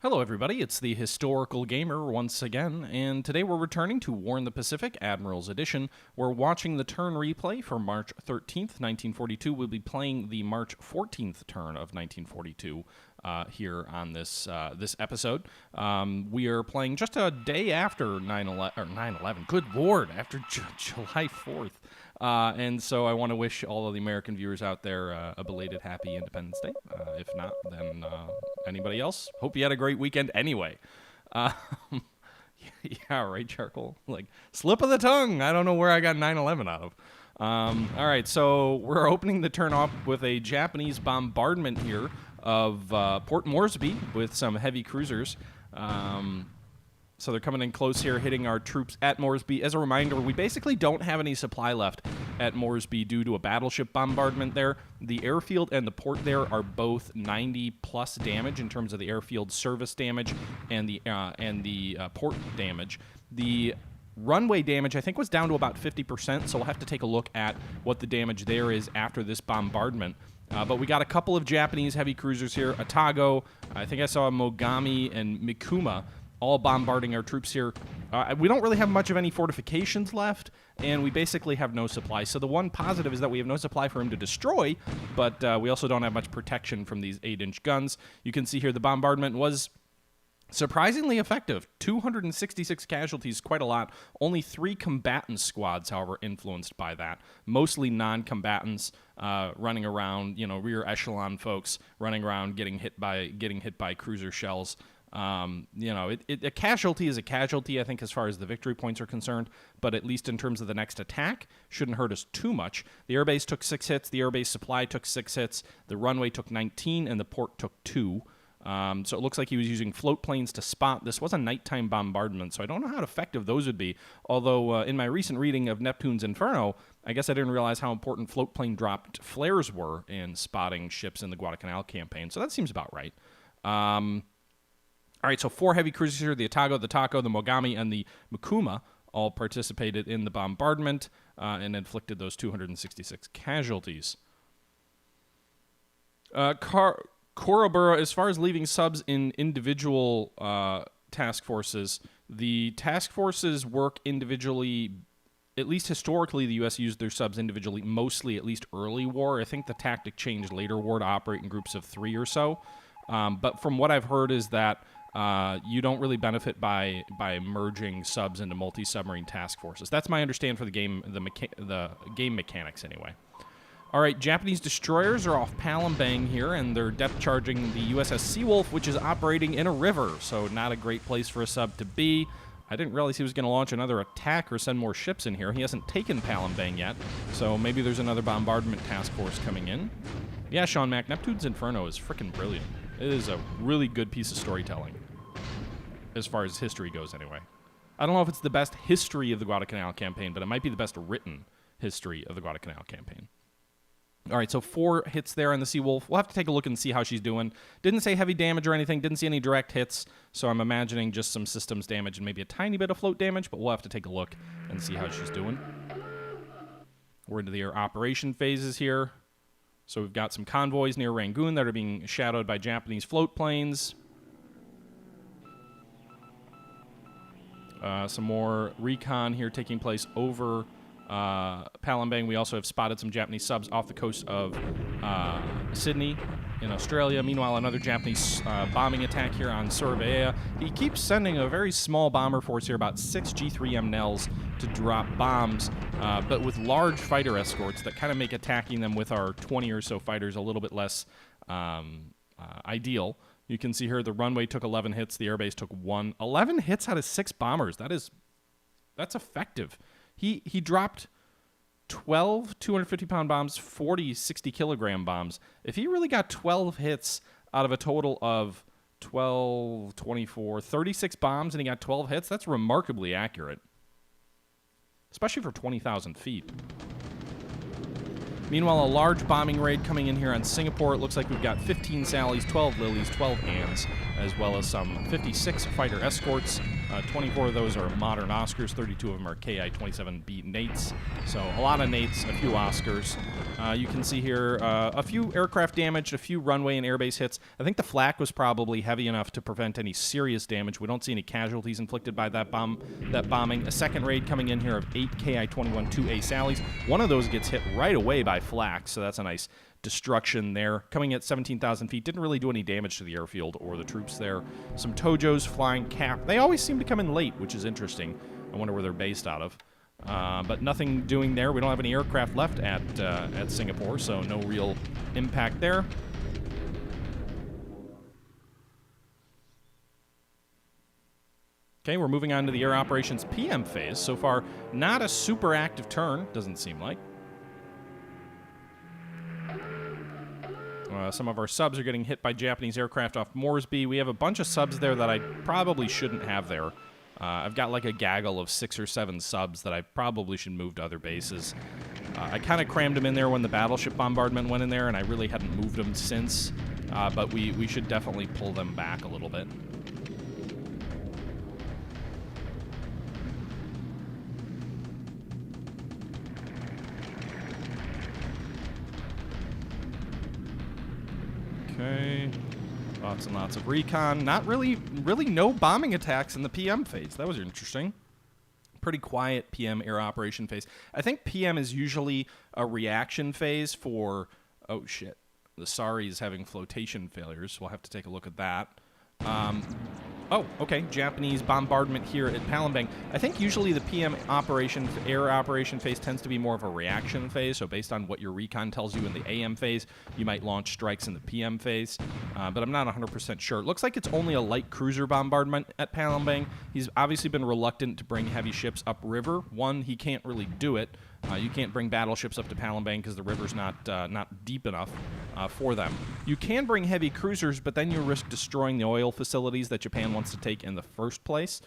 Hello everybody, it's the Historical Gamer once again, and today we're returning to War in the Pacific, Admirals Edition. We're watching the turn replay for March 13th, 1942. We'll be playing the March 14th turn of 1942 here on this episode. We are playing just a day after 9/11, good lord, after July 4th. And so I want to wish all of the American viewers out there a belated happy Independence Day. If not, then anybody else, hope you had a great weekend anyway. Yeah, right, Charcoal? Like, slip of the tongue. I don't know where I got 9/11 out of. All right, so we're opening the turn off with a Japanese bombardment here of Port Moresby with some heavy cruisers. So they're coming in close here, hitting our troops at Moresby. As a reminder, we basically don't have any supply left at Moresby due to a battleship bombardment there. The airfield and the port there are both 90-plus damage in terms of the airfield service damage and the port damage. The runway damage, I think, was down to about 50%, so we'll have to take a look at what the damage there is after this bombardment. But we got a couple of Japanese heavy cruisers here, Atago, I think I saw Mogami and Mikuma, all bombarding our troops here. We don't really have much of any fortifications left, and we basically have no supply. So the one positive is that we have no supply for him to destroy, but we also don't have much protection from these 8-inch guns. You can see here the bombardment was surprisingly effective. 266 casualties, quite a lot. Only 3 combatant squads, however, influenced by that. Mostly non-combatants running around, rear echelon folks running around getting hit by cruiser shells. A casualty is a casualty, I think, as far as the victory points are concerned, but at least in terms of the next attack, shouldn't hurt us too much. The airbase took 6 hits, the airbase supply took 6 hits, the runway took 19, and the port took 2. So it looks like he was using float planes to spot. This was a nighttime bombardment, so I don't know how effective those would be, although in my recent reading of Neptune's Inferno, I guess I didn't realize how important float plane dropped flares were in spotting ships in the Guadalcanal campaign, so that seems about right. All right, so 4 heavy cruisers here, the Atago, the Tako, the Mogami, and the Mikuma all participated in the bombardment and inflicted those 266 casualties. Korabura, as far as leaving subs in individual task forces, the task forces work individually. At least historically, the U.S. used their subs individually, mostly at least early war. I think the tactic changed later war to operate in groups of 3 or so. But from what I've heard is that you don't really benefit by merging subs into multi-submarine task forces. That's my understanding for the game, the game mechanics anyway. All right, Japanese destroyers are off Palembang here, and they're depth charging the USS Seawolf, which is operating in a river, so not a great place for a sub to be. I didn't realize he was going to launch another attack or send more ships in here. He hasn't taken Palembang yet, so maybe there's another bombardment task force coming in. Yeah, Sean Mack, Neptune's Inferno is freaking brilliant. It is a really good piece of storytelling, as far as history goes anyway. I don't know if it's the best history of the Guadalcanal campaign, but it might be the best written history of the Guadalcanal campaign. All right, so 4 hits there on the Seawolf. We'll have to take a look and see how she's doing. Didn't say heavy damage or anything, didn't see any direct hits, so I'm imagining just some systems damage and maybe a tiny bit of float damage, but we'll have to take a look and see how she's doing. We're into the air operation phases here. So we've got some convoys near Rangoon that are being shadowed by Japanese float planes. Some more recon here taking place over Palembang. We also have spotted some Japanese subs off the coast of Sydney in Australia. Meanwhile, another Japanese bombing attack here on Surabaya. He keeps sending a very small bomber force here, about 6 G3M Nels, to drop bombs, but with large fighter escorts that kind of make attacking them with our 20 or so fighters a little bit less ideal. You can see here the runway took 11 hits, the airbase took 1. 11 hits out of 6 bombers. That's effective. He dropped 12 250-pound bombs, 40 60-kilogram bombs. If he really got 12 hits out of a total of 12, 24, 36 bombs and he got 12 hits, that's remarkably accurate, especially for 20,000 feet. Meanwhile, a large bombing raid coming in here on Singapore. It looks like we've got 15 Sallies, 12 Lilies, 12 Anns, as well as some 56 fighter escorts. 24 of those are modern Oscars. 32 of them are KI-27B Nates. So a lot of Nates, a few Oscars. You can see here a few aircraft damaged, a few runway and airbase hits. I think the flak was probably heavy enough to prevent any serious damage. We don't see any casualties inflicted by that bombing. A second raid coming in here of 8 Ki-21 2A Sallies. One of those gets hit right away by flak, so that's a nice destruction there. Coming at 17,000 feet, didn't really do any damage to the airfield or the troops there. Some Tojos flying cap. They always seem to come in late, which is interesting. I wonder where they're based out of. But nothing doing there. We don't have any aircraft left at Singapore, so no real impact there. Okay, we're moving on to the air operations PM phase. So far, not a super active turn, doesn't seem like. Some of our subs are getting hit by Japanese aircraft off Moresby. We have a bunch of subs there that I probably shouldn't have there. I've got like a gaggle of 6 or 7 subs that I probably should move to other bases. I kind of crammed them in there when the battleship bombardment went in there, and I really hadn't moved them since. But we should definitely pull them back a little bit. Okay. Lots and lots of recon. Not really no bombing attacks in the PM phase. That was interesting. Pretty quiet PM air operation phase. I think PM is usually a reaction phase for... Oh, shit. The Sari is having flotation failures. We'll have to take a look at that. Oh, okay. Japanese bombardment here at Palembang. I think usually the PM air operation phase tends to be more of a reaction phase. So based on what your recon tells you in the AM phase, you might launch strikes in the PM phase. But I'm not 100% sure. It looks like it's only a light cruiser bombardment at Palembang. He's obviously been reluctant to bring heavy ships upriver. One, he can't really do it. You can't bring battleships up to Palembang because the river's not deep enough for them. You can bring heavy cruisers, but then you risk destroying the oil facilities that Japan wants to take in the first place.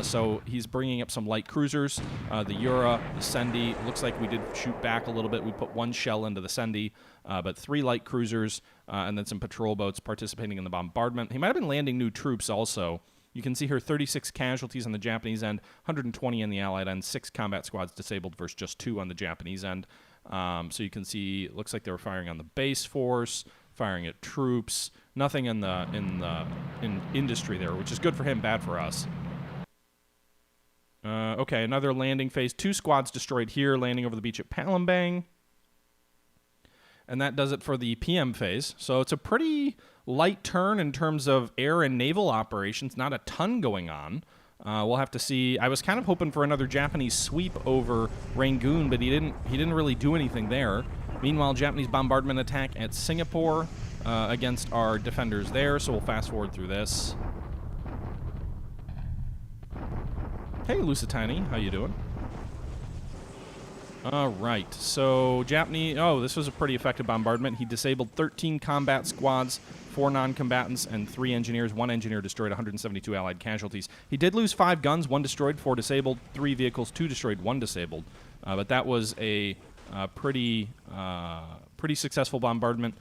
So he's bringing up some light cruisers. The Yura, the Sendi. Looks like we did shoot back a little bit. We put 1 shell into the Sendi, but 3 light cruisers, and then some patrol boats participating in the bombardment. He might have been landing new troops also. You can see here 36 casualties on the Japanese end, 120 on the Allied end, 6 combat squads disabled versus just 2 on the Japanese end. So you can see, it looks like they were firing on the base force, firing at troops. Nothing in industry there, which is good for him, bad for us. Okay, another landing phase. 2 squads destroyed here, landing over the beach at Palembang. And that does it for the PM phase. So it's a pretty light turn in terms of air and naval operations. Not a ton going on. We'll have to see. I was kind of hoping for another Japanese sweep over Rangoon, but he didn't really do anything there. Meanwhile, Japanese bombardment attack at Singapore against our defenders there. So we'll fast forward through this. Hey, Lusitani, how you doing? All right, so Japanese... Oh, this was a pretty effective bombardment. He disabled 13 combat squads, 4 non-combatants, and 3 engineers. 1 engineer destroyed 172 Allied casualties. He did lose 5 guns, 1 destroyed, 4 disabled, 3 vehicles, 2 destroyed, 1 disabled. But that was a pretty successful bombardment.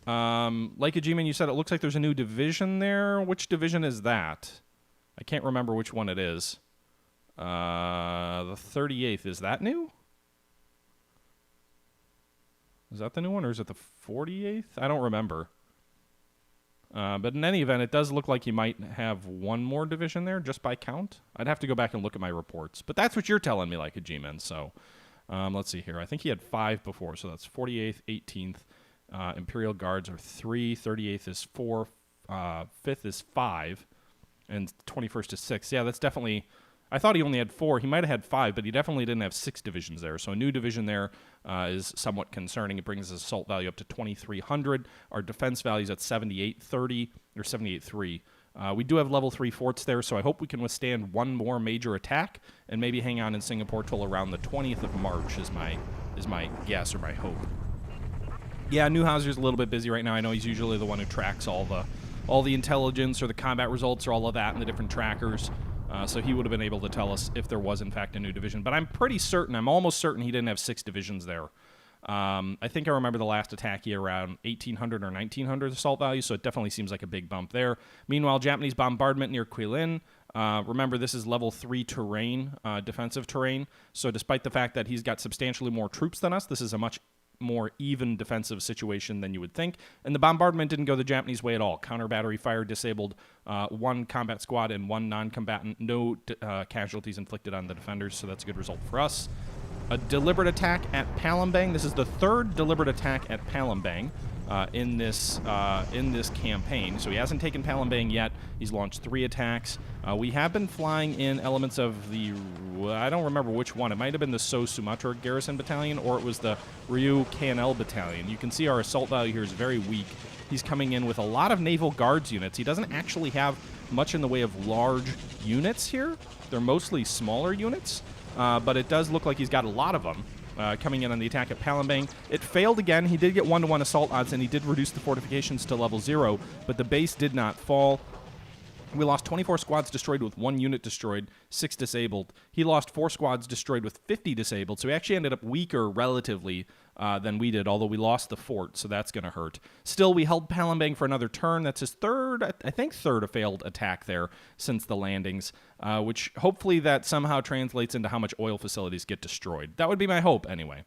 Like Ajiman, you said it looks like there's a new division there. Which division is that? I can't remember which one it is. The 38th, is that new? Is that the new one, or is it the 48th? I don't remember. But in any event, it does look like he might have 1 more division there, just by count. I'd have to go back and look at my reports. But that's what you're telling me, like a G-Man. So let's see here. I think he had 5 before, so that's 48th, 18th. Imperial Guards are 3. 38th is 4. 5th is 5. And 21st is 6. Yeah, that's definitely... I thought he only had 4. He might have had 5, but he definitely didn't have 6 divisions there. So a new division there is somewhat concerning. It brings his assault value up to 2,300. Our defense value is at 7830 or 78.3. We do have level 3 forts there, so I hope we can withstand 1 more major attack and maybe hang on in Singapore till around the 20th of March is my guess or my hope. Yeah, Neuhauser's a little bit busy right now. I know he's usually the one who tracks all the intelligence or the combat results or all of that in the different trackers. So he would have been able to tell us if there was, in fact, a new division. But I'm almost certain he didn't have 6 divisions there. I think I remember the last attack he around 1,800 or 1,900 assault value, so it definitely seems like a big bump there. Meanwhile, Japanese bombardment near Quilin. Remember, this is level 3 terrain, defensive terrain. So despite the fact that he's got substantially more troops than us, this is a much more even defensive situation than you would think. And the bombardment didn't go the Japanese way at all. Counter battery fire disabled 1 combat squad and 1 non-combatant. No casualties inflicted on the defenders, so that's a good result for us. A deliberate attack at Palembang. This is the 3rd deliberate attack at Palembang in this campaign. So he hasn't taken Palembang yet. He's launched 3 attacks. We have been flying in elements of the, I don't remember which one. It might have been the Sumatra Garrison Battalion, or it was the Ryu KNL Battalion. You can see our assault value here is very weak. He's coming in with a lot of Naval Guards units. He doesn't actually have much in the way of large units here. They're mostly smaller units. But it does look like he's got a lot of them coming in on the attack at Palembang. It failed again. He did get 1-to-1 assault odds, and he did reduce the fortifications to level 0, but the base did not fall. We lost 24 squads destroyed with 1 unit destroyed, 6 disabled. He lost 4 squads destroyed with 50 disabled, so he actually ended up weaker relatively than we did, although we lost the fort, so that's going to hurt. Still, we held Palembang for another turn. That's his third, I think third failed attack there since the landings, which hopefully that somehow translates into how much oil facilities get destroyed. That would be my hope, anyway.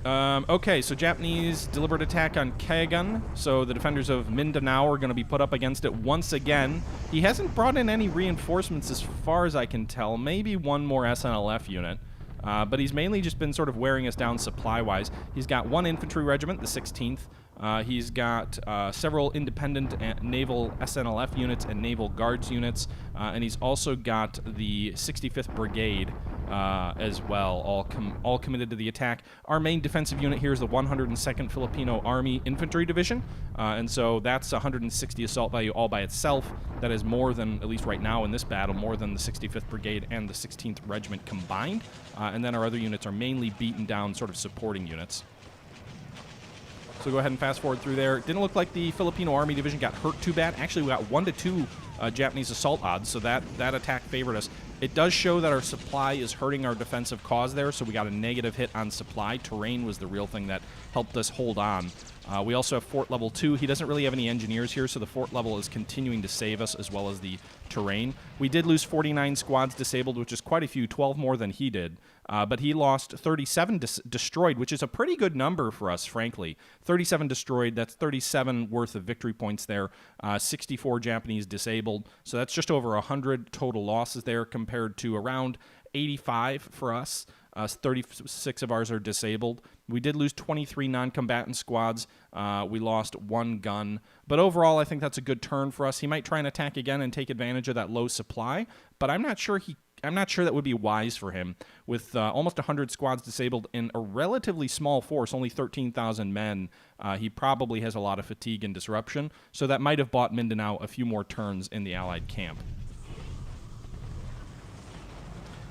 Okay, so Japanese deliberate attack on Kagan. So the defenders of Mindanao are going to be put up against it once again. He hasn't brought in any reinforcements as far as I can tell. Maybe 1 more SNLF unit. But he's mainly just been sort of wearing us down supply-wise. He's got 1 infantry regiment, the 16th. He's got several independent naval SNLF units and naval guards units. And he's also got the 65th Brigade as well, all committed to the attack. Our main defensive unit here is the 102nd Filipino Army Infantry Division, and so that's 160 assault value all by itself. That is more than, at least right now in this battle, more than the 65th Brigade and the 16th Regiment combined, and then our other units are mainly beaten down sort of supporting units. So go ahead and fast forward through there. It didn't look like the Filipino Army Division got hurt too bad. Actually, we got 1 to 2 Japanese assault odds, so that attack favored us. It does show that our supply is hurting our defensive cause there, so we got a negative hit on supply. Terrain was the real thing that helped us hold on. We also have fort level 2. He doesn't really have any engineers here, so the fort level is continuing to save us as well as the terrain. We did lose 49 squads disabled, which is quite a few, 12 more than he did. But he lost 37 destroyed, which is a pretty good number for us, frankly. 37 destroyed, that's 37 worth of victory points there. 64 Japanese disabled, so that's just over 100 total losses there compared to around 85 for us. 36 of ours are disabled. We did lose 23 non-combatant squads. We lost 1 gun. But overall, I think that's a good turn for us. He might try and attack again and take advantage of that low supply, but I'm not sure that would be wise for him. With almost 100 squads disabled in a relatively small force, only 13,000 men, he probably has a lot of fatigue and disruption, so that might have bought Mindanao a few more turns in the Allied camp.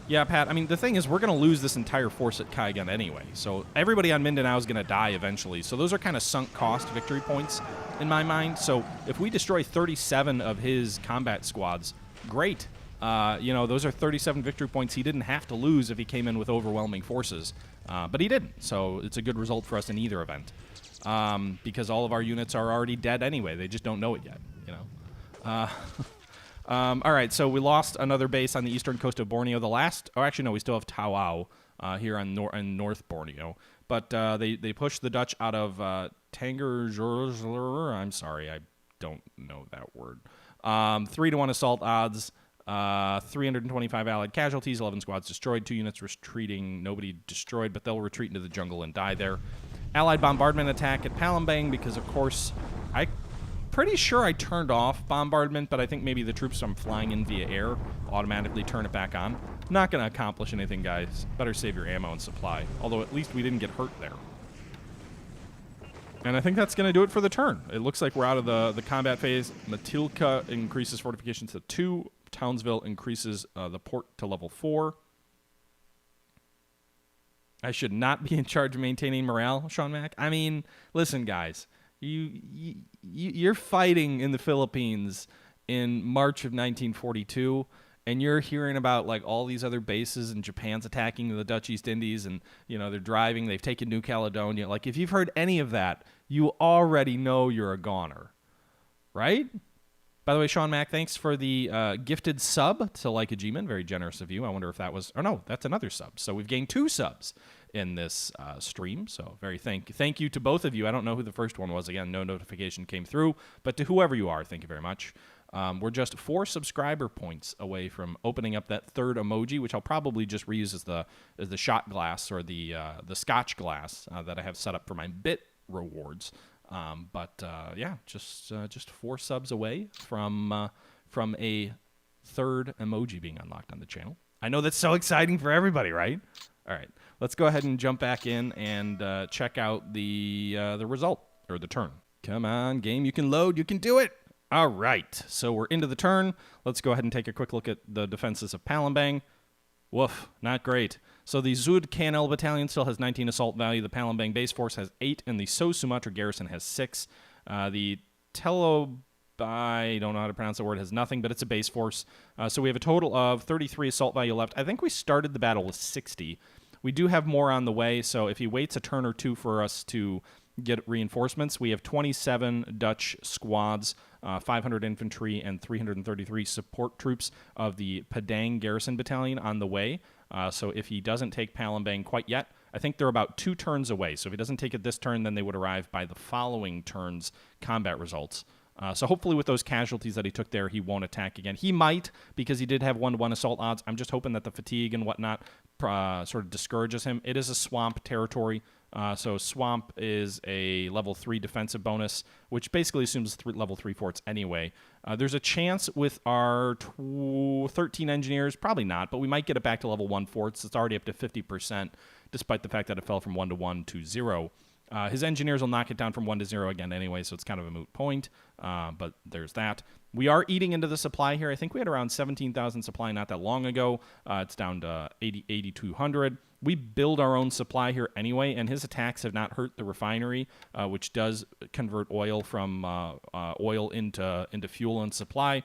Yeah, Pat, I mean, the thing is, we're going to lose this entire force at Kaigan anyway, so everybody on Mindanao is going to die eventually, so those are kind of sunk cost victory points in my mind. So if we destroy 37 of his combat squads, great. You know, those are 37 victory points he didn't have to lose if he came in with overwhelming forces, but he didn't, so it's a good result for us in either event, because all of our units are already dead anyway. They just don't know it yet, you know. All right, so we lost another base on the eastern coast of Borneo. We still have Tawau here on North Borneo. But they pushed the Dutch out of Tangier. I'm sorry, I don't know that word. 3-to-1 assault odds, 325 Allied casualties, 11 squads destroyed, 2 units retreating, nobody destroyed, but they'll retreat into the jungle and die there. Allied bombardment attack at Palembang because, of course, pretty sure I turned off bombardment, but I think maybe the troops I'm flying in via air automatically turn it back on. Not going to accomplish anything, guys. Better save your ammo and supply. Although at least we didn't get hurt there. And I think that's going to do it for the turn. It looks like we're out of the combat phase. Matilka increases fortifications to 2. Townsville increases the port to level 4. I should not be in charge of maintaining morale, Sean Mack. I mean, listen, guys. You're fighting in the Philippines in March of 1942, and you're hearing about like all these other bases, and Japan's attacking the Dutch East Indies, and you know they're driving. They've taken New Caledonia. Like if you've heard any of that, you already know you're a goner, right? By the way, Sean Mack, thanks for the gifted sub to Like a G-Man. Very generous of you. I wonder if that was... Oh, no, that's another sub. So we've gained 2 subs in this stream. So very thank you to both of you. I don't know who the first one was. Again, no notification came through. But to whoever you are, thank you very much. We're just 4 subscriber points away from opening up that 3rd emoji, which I'll probably just reuse as the shot glass or the scotch glass that I have set up for my bit rewards. Yeah, just 4 subs away from a 3rd emoji being unlocked on the channel. I know that's so exciting for everybody, right? All right, let's go ahead and jump back in and check out the result or the turn. Come on, game, you can load, you can do it. All right, so we're into the turn. Let's go ahead and take a quick look at the defenses of Palembang. Woof, not great. So the Zud KNL Battalion still has 19 assault value. The Palembang base force has 8, and the So Sumatra garrison has 6. The Telobai, I don't know how to pronounce the word, has nothing, but it's a base force. So we have a total of 33 assault value left. I think we started the battle with 60. We do have more on the way, so if he waits a turn or 2 for us to get reinforcements, we have 27 Dutch squads, 500 infantry, and 333 support troops of the Padang Garrison Battalion on the way. So if he doesn't take Palembang quite yet, I think they're about 2 turns away. So if he doesn't take it this turn, then they would arrive by the following turn's combat results. So hopefully with those casualties that he took there, he won't attack again. He might, because he did have 1-to-1 assault odds. I'm just hoping that the fatigue and whatnot sort of discourages him. It is a swamp territory. So Swamp is a level 3 defensive bonus, which basically assumes level 3 forts anyway. There's a chance with our 13 engineers, probably not, but we might get it back to level 1 forts. It's already up to 50%, despite the fact that it fell from 1-to-1 to 0. His engineers will knock it down from 1 to 0 again anyway, so it's kind of a moot point, but there's that. We are eating into the supply here. I think we had around 17,000 supply not that long ago. It's down to 8,200. We build our own supply here anyway, and his attacks have not hurt the refinery, which does convert oil from oil into fuel and supply.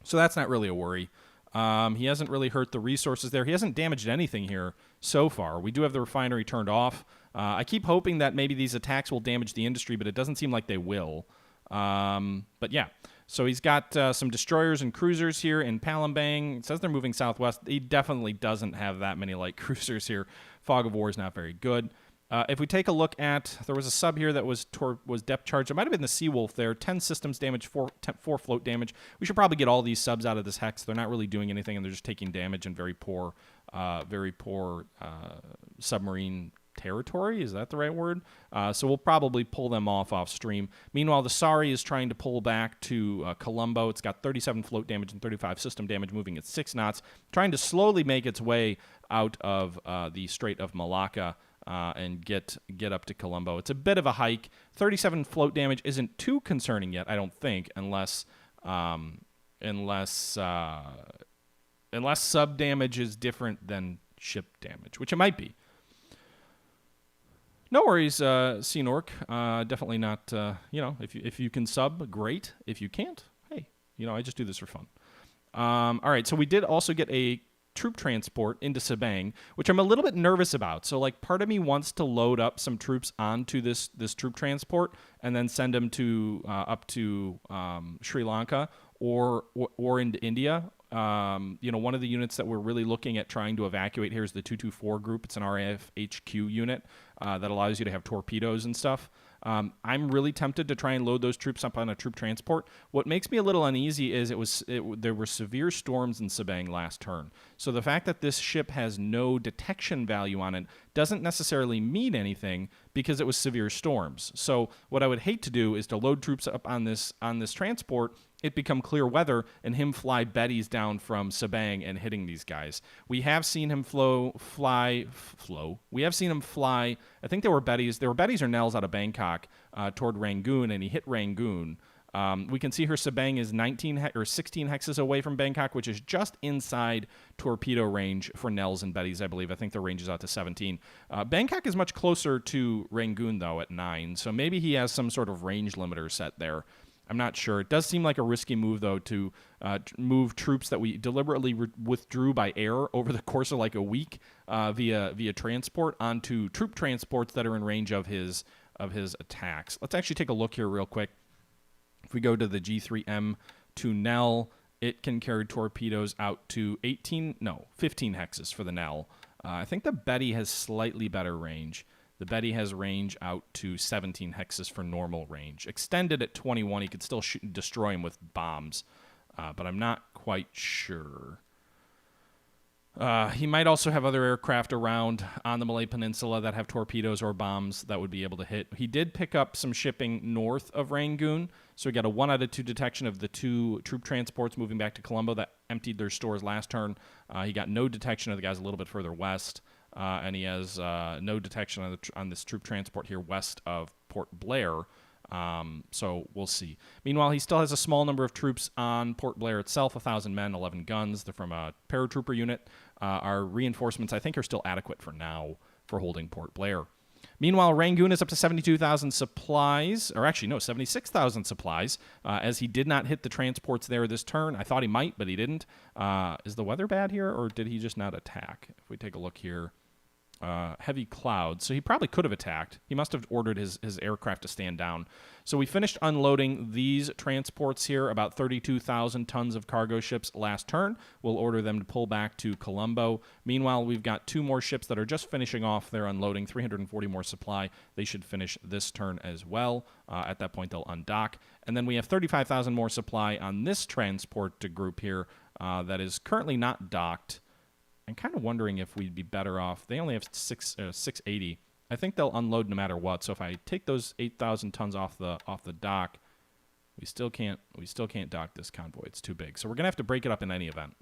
So that's not really a worry. He hasn't really hurt the resources there. He hasn't damaged anything here so far. We do have the refinery turned off. I keep hoping that maybe these attacks will damage the industry, but it doesn't seem like they will. But yeah, so he's got some destroyers and cruisers here in Palembang. It says they're moving southwest. He definitely doesn't have that many light cruisers here. Fog of War is not very good. If we take a look at, there was a sub here that was depth charged. It might have been the Seawolf there. 10 systems damage, 4 float damage. We should probably get all these subs out of this hex. They're not really doing anything, and they're just taking damage in very poor submarine territory. Is that the right word? So we'll probably pull them off stream. Meanwhile, the Sari is trying to pull back to Colombo. It's got 37 float damage and 35 system damage, moving at 6 knots, trying to slowly make its way out of the Strait of Malacca and get up to Colombo. It's a bit of a hike. 37 float damage isn't too concerning yet, I don't think, unless sub damage is different than ship damage, which it might be. No worries, Seanork. Definitely not, if you can sub, great. If you can't, hey, I just do this for fun. All right, so we did also get a troop transport into Sabang, which I'm a little bit nervous about. So, part of me wants to load up some troops onto this troop transport and then send them to up to Sri Lanka or into India. One of the units that we're really looking at trying to evacuate here is the 224 group. It's an RAF HQ unit that allows you to have torpedoes and stuff. I'm really tempted to try and load those troops up on a troop transport. What makes me a little uneasy is there were severe storms in Sabang last turn. So the fact that this ship has no detection value on it doesn't necessarily mean anything because it was severe storms. So what I would hate to do is to load troops up on this transport, it become clear weather, and him fly Bettys down from Sabang and hitting these guys. We have seen him fly. We have seen him fly. I think they were Bettys. They were Bettys or Nels out of Bangkok toward Rangoon, and he hit Rangoon. We can see her Sabang is 16 hexes away from Bangkok, which is just inside torpedo range for Nels and Bettys, I believe. I think the range is out to 17. Bangkok is much closer to Rangoon, though, at 9, so maybe he has some sort of range limiter set there. I'm not sure. It does seem like a risky move, though, to move troops that we deliberately withdrew by air over the course of a week via transport onto troop transports that are in range of his attacks. Let's actually take a look here real quick. If we go to the G3M to Nell. It can carry torpedoes out to 15 hexes for the Nell. I think the Betty has slightly better range. The Betty has range out to 17 hexes for normal range. Extended at 21, he could still shoot and destroy him with bombs, but I'm not quite sure. He might also have other aircraft around on the Malay Peninsula that have torpedoes or bombs that would be able to hit. He did pick up some shipping north of Rangoon, so he got a 1 out of 2 detection of the 2 troop transports moving back to Colombo that emptied their stores last turn. He got no detection of the guys a little bit further west, and he has no detection on this troop transport here west of Port Blair. So we'll see. Meanwhile, he still has a small number of troops on Port Blair itself, 1,000 men, 11 guns. They're from a paratrooper unit. Our reinforcements, I think, are still adequate for now for holding Port Blair. Meanwhile, Rangoon is up to 72,000 supplies, or actually, no, 76,000 supplies, as he did not hit the transports there this turn. I thought he might, but he didn't. Is the weather bad here, or did he just not attack? If we take a look here. Heavy clouds, so he probably could have attacked. He must have ordered his aircraft to stand down. So we finished unloading these transports here, about 32,000 tons of cargo ships last turn. We'll order them to pull back to Colombo. Meanwhile, we've got 2 more ships that are just finishing off their unloading, 340 more supply. They should finish this turn as well. At that point, they'll undock. And then we have 35,000 more supply on this transport group here that is currently not docked. I'm kind of wondering if we'd be better off. They only have 680. I think they'll unload no matter what. So if I take those 8,000 tons off the dock, we still can't dock this convoy. It's too big. So we're gonna have to break it up in any event.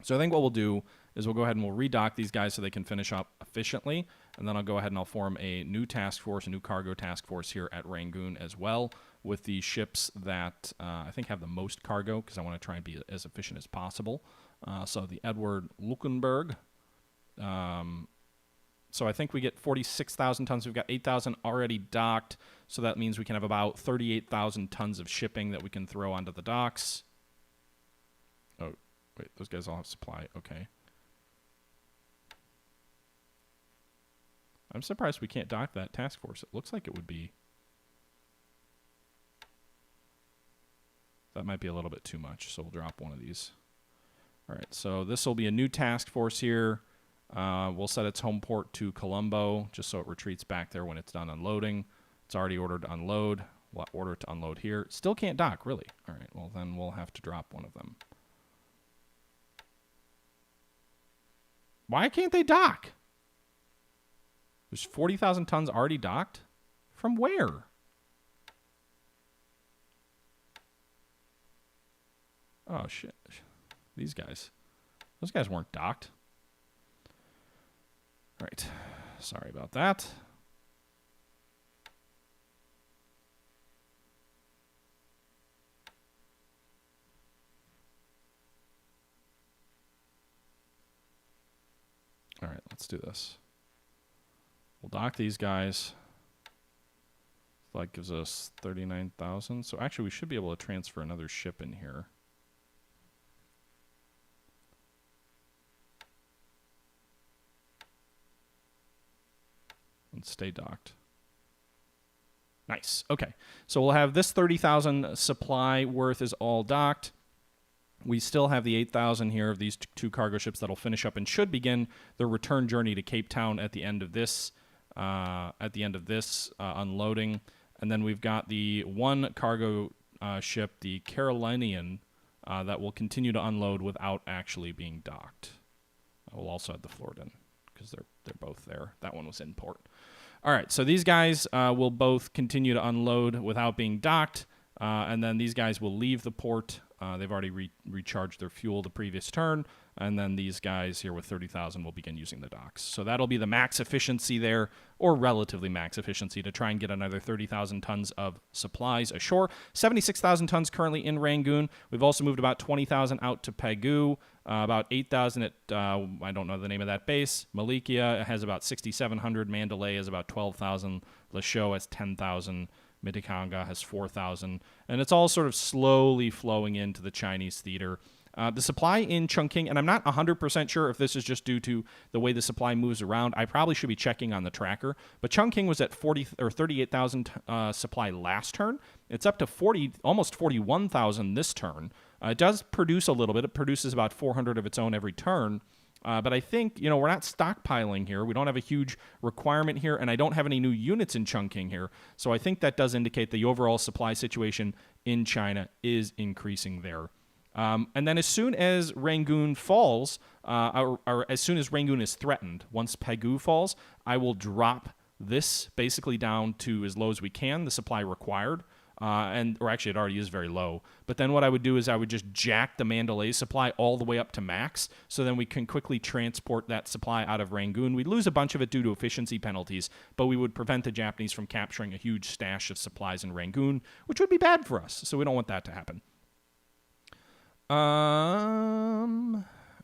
So I think what we'll do is we'll go ahead and we'll redock these guys so they can finish up efficiently, and then I'll go ahead and I'll form a new task force, a new cargo task force here at Rangoon as well, with the ships that I think have the most cargo, because I want to try and be as efficient as possible. So the Edward Luckenberg. So I think we get 46,000 tons. We've got 8,000 already docked. So that means we can have about 38,000 tons of shipping that we can throw onto the docks. Oh, wait, those guys all have supply. Okay. I'm surprised we can't dock that task force. It looks like it would be. That might be a little bit too much, so we'll drop one of these. All right, so this will be a new task force here. We'll set its home port to Colombo, just so it retreats back there when it's done unloading. It's already ordered to unload. We'll order it to unload here. Still can't dock, really. All right, well, then we'll have to drop one of them. Why can't they dock? There's 40,000 tons already docked? From where? Oh, shit. These guys. Those guys weren't docked. All right. Sorry about that. All right, let's do this. We'll dock these guys. That gives us 39,000. So actually, we should be able to transfer another ship in here. And stay docked. Nice. Okay. So we'll have this 30,000 supply worth is all docked. We still have the 8,000 here of these 2 cargo ships that'll finish up and should begin their return journey to Cape Town at the end of this. Unloading, and then we've got the 1 cargo ship, the Carolinian, that will continue to unload without actually being docked. We'll also add the Floridan because they're both there. That one was in port. All right, so these guys will both continue to unload without being docked, and then these guys will leave the port. They've already recharged their fuel the previous turn, and then these guys here with 30,000 will begin using the docks. So that'll be the max efficiency there, or relatively max efficiency, to try and get another 30,000 tons of supplies ashore. 76,000 tons currently in Rangoon. We've also moved about 20,000 out to Pegu, about 8,000 at, I don't know the name of that base. Malikia has about 6,700. Mandalay has about 12,000. Lasho has 10,000. Mitikanga has 4,000, and it's all sort of slowly flowing into the Chinese theater The supply in Chongqing, and I'm not 100% sure if this is just due to the way the supply moves around. I probably should be checking on the tracker. But Chongqing was at 38,000 supply last turn. It's up to almost 41,000 this turn. It does produce a little bit. It produces about 400 of its own every turn. But I think, we're not stockpiling here. We don't have a huge requirement here, and I don't have any new units in Chongqing here. So I think that does indicate the overall supply situation in China is increasing there. And then as soon as Rangoon falls, or as soon as Rangoon is threatened, once Pegu falls, I will drop this basically down to as low as we can, the supply required. Or actually it already is very low. But then what I would do is I would just jack the Mandalay supply all the way up to max, so then we can quickly transport that supply out of Rangoon. We'd lose a bunch of it due to efficiency penalties, but we would prevent the Japanese from capturing a huge stash of supplies in Rangoon, which would be bad for us, so we don't want that to happen.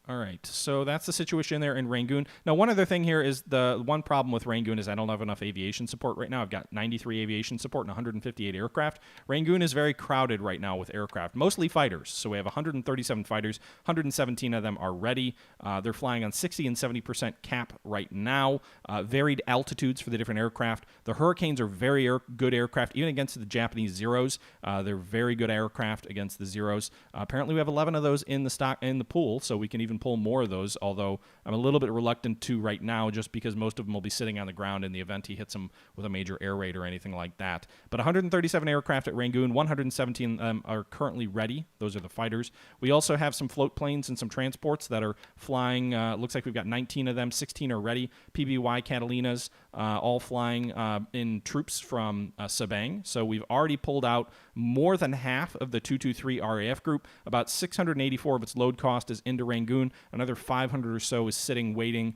All right, so that's the situation there in Rangoon. Now, one other thing here is the one problem with Rangoon is I don't have enough aviation support right now. I've got 93 aviation support and 158 aircraft. Rangoon is very crowded right now with aircraft, mostly fighters. So we have 137 fighters, 117 of them are ready. They're flying on 60 and 70% cap right now. Varied altitudes for the different aircraft. The Hurricanes are very good aircraft, even against the Japanese Zeros. They're very good aircraft against the Zeros. Apparently, we have 11 of those in the pool, so we can even pull more of those, although I'm a little bit reluctant to right now just because most of them will be sitting on the ground in the event he hits them with a major air raid or anything like that. But 137 aircraft at Rangoon, 117 of them are currently ready. Those are the fighters. We also have some float planes and some transports that are flying. Looks like we've got 19 of them. 16 are ready. PBY Catalinas, all flying in troops from Sabang. So we've already pulled out more than half of the 223 RAF group. About 684 of its load cost is into Rangoon. Another 500 or so is sitting waiting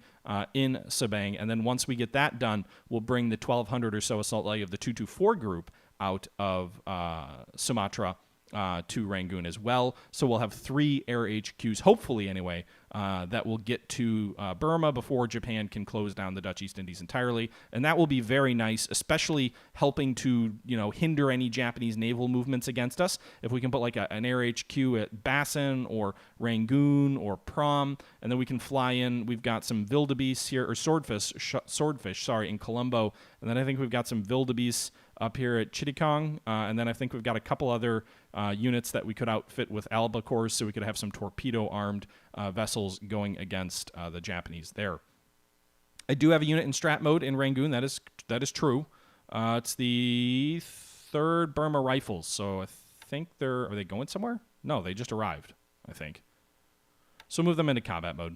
in Sabang. And then once we get that done, we'll bring the 1,200 or so assault value of the 224 group out of Sumatra to Rangoon as well. So we'll have 3 air HQs, hopefully anyway, that will get to Burma before Japan can close down the Dutch East Indies entirely. And that will be very nice, especially helping to, hinder any Japanese naval movements against us. If we can put like an air HQ at Basen or Rangoon or Prom, and then we can fly in. We've got some wildebeest here, or swordfish, in Colombo. And then I think we've got some wildebeest up here at Chittagong, and then I think we've got a couple other units that we could outfit with albacores, so we could have some torpedo-armed vessels going against the Japanese there. I do have a unit in strat mode in Rangoon. That is true. It's the 3rd Burma Rifles, so I think are they going somewhere? No, they just arrived, I think. So move them into combat mode.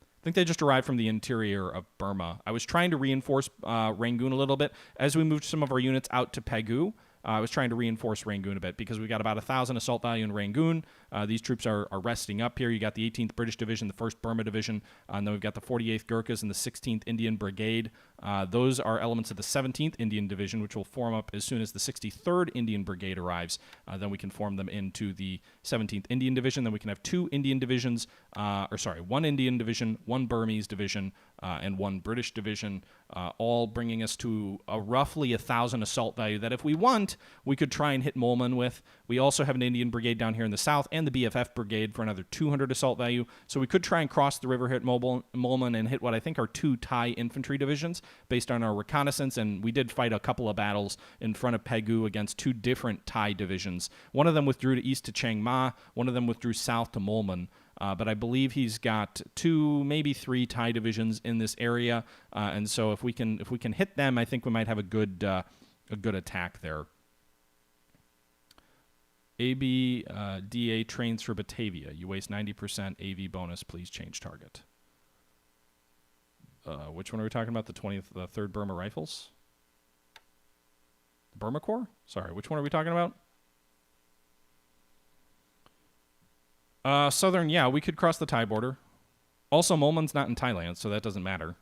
I think they just arrived from the interior of Burma. I was trying to reinforce Rangoon a little bit. As we moved some of our units out to Pegu, I was trying to reinforce Rangoon a bit because we've got about 1,000 assault value in Rangoon. These troops are resting up here. You got the 18th British Division, the 1st Burma Division, and then we've got the 48th Gurkhas and the 16th Indian Brigade. Those are elements of the 17th Indian Division, which will form up as soon as the 63rd Indian Brigade arrives. Then we can form them into the 17th Indian Division. Then we can have 2 Indian divisions, 1 Indian Division, 1 Burmese Division, and 1 British Division, all bringing us to a roughly 1,000 assault value that if we want, we could try and hit Molman with. We also have an Indian Brigade down here in the south and the BFF Brigade for another 200 assault value. So we could try and cross the river, hit Molman, and hit what I think are 2 Thai infantry divisions based on our reconnaissance. And we did fight a couple of battles in front of Pegu against 2 different Thai divisions. One of them withdrew to east to Chiang Mai. One of them withdrew south to Molman. But I believe he's got 2, maybe 3 Thai divisions in this area, and so if we can hit them, I think we might have a good attack there. ABDA trains for Batavia. You waste 90% AV bonus. Please change target. Which one are we talking about? The 3rd Burma Rifles? The Burma Corps? Sorry, which one are we talking about? Southern, yeah, we could cross the Thai border. Also, Molman's not in Thailand, so that doesn't matter.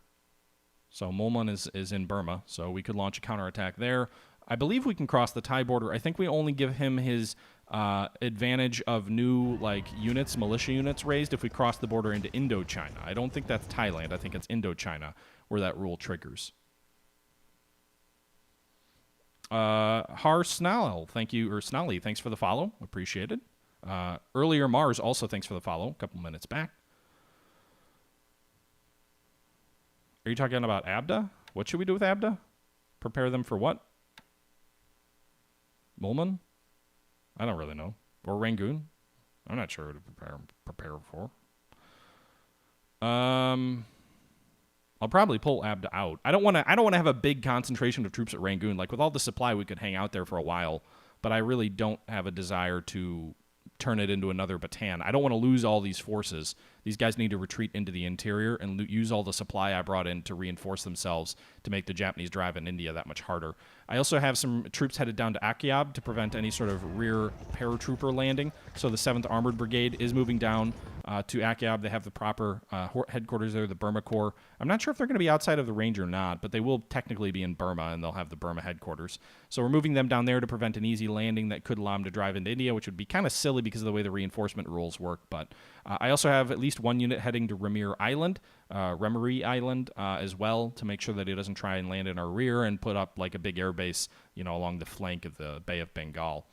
So Molman is in Burma, so we could launch a counterattack there. I believe we can cross the Thai border. I think we only give him his advantage of new units, militia units raised if we cross the border into Indochina. I don't think that's Thailand. I think it's Indochina where that rule triggers. Har Snall, thank you, or Snally, thanks for the follow. Appreciate it. Earlier, Mars also thanks for the follow. A couple minutes back. Are you talking about ABDA? What should we do with ABDA? Prepare them for what? Mulman? I don't really know. Or Rangoon? I'm not sure what to prepare for. I'll probably pull ABDA out. I don't want to have a big concentration of troops at Rangoon. Like with all the supply, we could hang out there for a while, but I really don't have a desire to turn it into another Bataan. I don't want to lose all these forces. These guys need to retreat into the interior and use all the supply I brought in to reinforce themselves to make the Japanese drive in India that much harder. I also have some troops headed down to Akyab to prevent any sort of rear paratrooper landing. So the 7th Armored Brigade is moving down to Akyab. They have the proper headquarters there, the Burma Corps. I'm not sure if they're going to be outside of the range or not, but they will technically be in Burma, and they'll have the Burma headquarters. So we're moving them down there to prevent an easy landing that could allow them to drive into India, which would be kind of silly because of the way the reinforcement rules work. But I also have at least one unit heading to Remery Island as well, to make sure that it doesn't try and land in our rear and put up like a big air base, along the flank of the Bay of Bengal.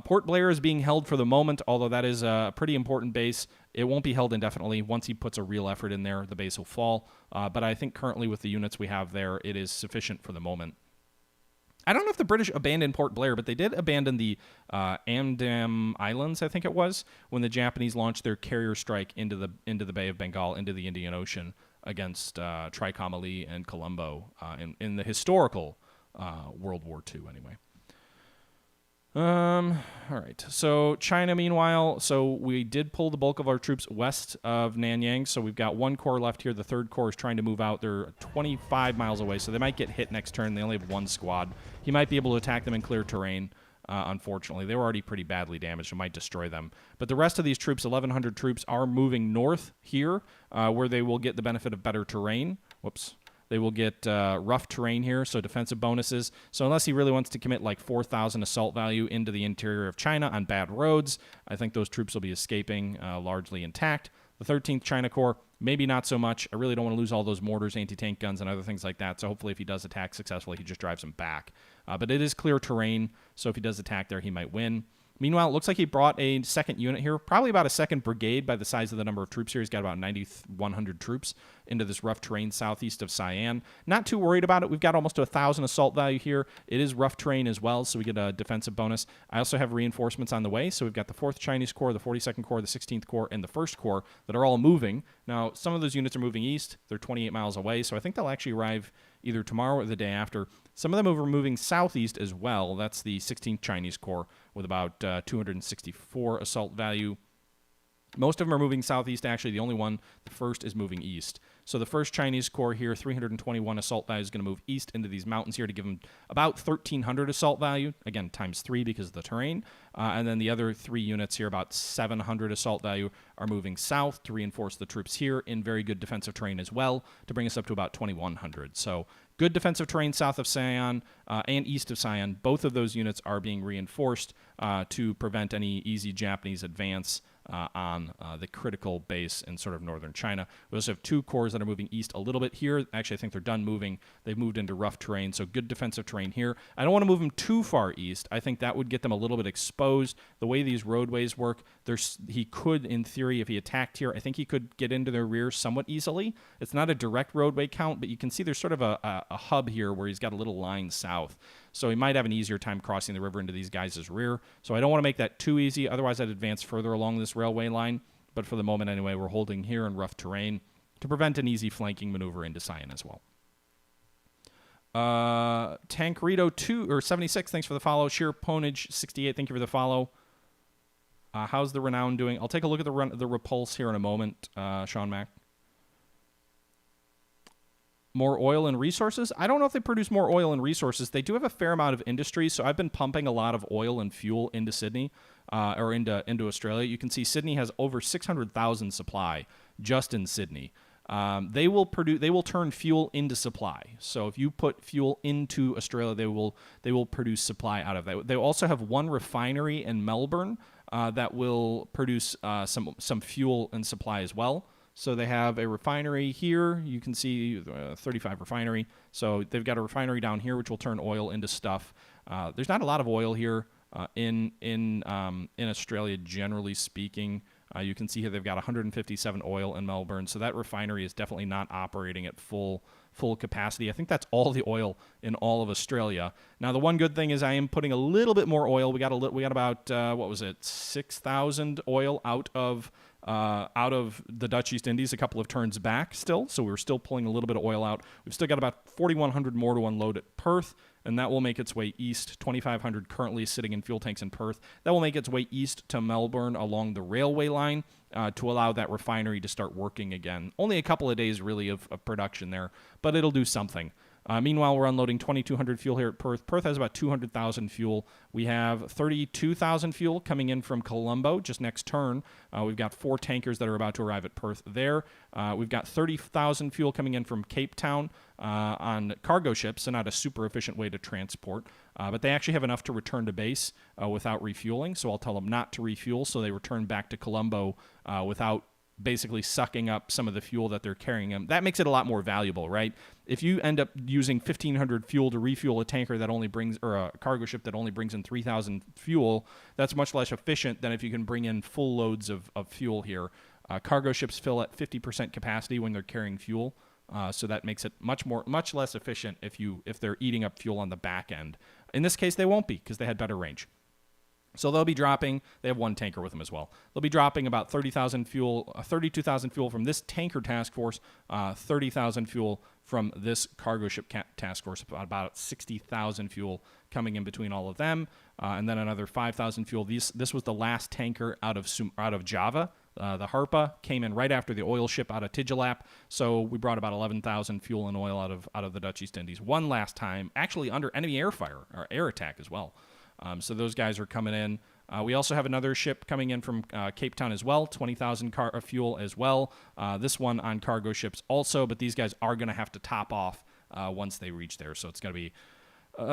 Port Blair is being held for the moment, although that is a pretty important base. It won't be held indefinitely. Once he puts a real effort in there, the base will fall. But I think currently with the units we have there, it is sufficient for the moment. I don't know if the British abandoned Port Blair, but they did abandon the Amdam Islands, I think it was, when the Japanese launched their carrier strike into the Bay of Bengal, into the Indian Ocean, against Trincomalee and Colombo in the historical World War II, anyway. All right. So China, meanwhile, we did pull the bulk of our troops west of Nanyang. So we've got one corps left here. The 3rd Corps is trying to move out. They're 25 miles away, so they might get hit next turn. They only have one squad. He might be able to attack them in clear terrain. Unfortunately, they were already pretty badly damaged. It might destroy them. But the rest of these troops, 1,100 troops, are moving north here, where they will get the benefit of better terrain. Whoops. They will get rough terrain here, so defensive bonuses. So unless he really wants to commit like 4,000 assault value into the interior of China on bad roads, I think those troops will be escaping largely intact. The 13th China Corps, maybe not so much. I really don't want to lose all those mortars, anti-tank guns, and other things like that. So hopefully if he does attack successfully, he just drives them back. But it is clear terrain, so if he does attack there, he might win. Meanwhile, it looks like he brought a second unit here, probably about a second brigade by the size of the number of troops here. He's got about 9,100 troops into this rough terrain southeast of Sian. Not too worried about it. We've got almost 1,000 assault value here. It is rough terrain as well, so we get a defensive bonus. I also have reinforcements on the way, so we've got the 4th Chinese Corps, the 42nd Corps, the 16th Corps, and the 1st Corps that are all moving. Now, some of those units are moving east. They're 28 miles away, so I think they'll actually arrive either tomorrow or the day after. Some of them are moving southeast as well. That's the 16th Chinese Corps with about 264 assault value. Most of them are moving southeast, actually. The only one, the 1st, is moving east. So the 1st Chinese Corps here, 321 assault value, is going to move east into these mountains here to give them about 1,300 assault value. Again, times 3 because of the terrain. And then the other 3 units here, about 700 assault value, are moving south to reinforce the troops here in very good defensive terrain as well, to bring us up to about 2,100. So good defensive terrain south of Sian and east of Sian. Both of those units are being reinforced to prevent any easy Japanese advance on the critical base in sort of northern China. We also have 2 corps that are moving east a little bit here. Actually, I think they're done moving. They've moved into rough terrain, so good defensive terrain here. I don't want to move them too far east. I think that would get them a little bit exposed. The way these roadways work, he could, in theory, if he attacked here, I think he could get into their rear somewhat easily. It's not a direct roadway count, but you can see there's sort of a hub here where he's got a little line south. So he might have an easier time crossing the river into these guys' rear. So I don't want to make that too easy. Otherwise, I'd advance further along this railway line. But for the moment, anyway, we're holding here in rough terrain to prevent an easy flanking maneuver into Sian as well. Tankerito 2 or 76, thanks for the follow. Sheer Ponage 68, thank you for the follow. How's the Renown doing? I'll take a look at the Repulse here in a moment, Sean Mack. More oil and resources? I don't know if they produce more oil and resources. They do have a fair amount of industry, so I've been pumping a lot of oil and fuel into Sydney, or into Australia. You can see Sydney has over 600,000 supply just in Sydney. They will turn fuel into supply. So if you put fuel into Australia, they will produce supply out of that. They also have one refinery in Melbourne that will produce some fuel and supply as well. So they have a refinery here. You can see 35 refinery. So they've got a refinery down here, which will turn oil into stuff. There's not a lot of oil here. in Australia, generally speaking. You can see here they've got 157 oil in Melbourne, so that refinery is definitely not operating at full capacity. I think that's all the oil in all of Australia. Now, the one good thing is I am putting a little bit more oil. We got about what was it, 6,000 oil out of the Dutch East Indies, a couple of turns back still. So we're still pulling a little bit of oil out. We've still got about 4,100 more to unload at Perth, and that will make its way east. 2,500 currently sitting in fuel tanks in Perth. That will make its way east to Melbourne along the railway line to allow that refinery to start working again. Only a couple of days really of production there, but it'll do something. Meanwhile, we're unloading 2,200 fuel here at Perth. Perth has about 200,000 fuel. We have 32,000 fuel coming in from Colombo, just next turn. We've got 4 tankers that are about to arrive at Perth there. We've got 30,000 fuel coming in from Cape Town on cargo ships, so not a super efficient way to transport. But they actually have enough to return to base without refueling, so I'll tell them not to refuel, so they return back to Colombo without basically sucking up some of the fuel that they're carrying them. That makes it a lot more valuable, right? If you end up using 1,500 fuel to refuel a tanker that only brings, or a cargo ship that only brings in 3,000 fuel, that's much less efficient than if you can bring in full loads of fuel here. Cargo ships fill at 50% capacity when they're carrying fuel, so that makes it much less efficient if they're eating up fuel on the back end. In this case, they won't be because they had better range. So they'll be dropping, they have 1 tanker with them as well. They'll be dropping about 30,000 fuel, 32,000 fuel from this tanker task force, 30,000 fuel from this cargo ship task force, about 60,000 fuel coming in between all of them, and then another 5,000 fuel. This was the last tanker out of Java. The Harpa came in right after the oil ship out of Tijalap, so we brought about 11,000 fuel and oil out of the Dutch East Indies one last time, actually under enemy air fire, or air attack as well. So those guys are coming in. We also have another ship coming in from Cape Town as well, 20,000 of fuel as well. This one on cargo ships also, but these guys are going to have to top off once they reach there, so it's going to be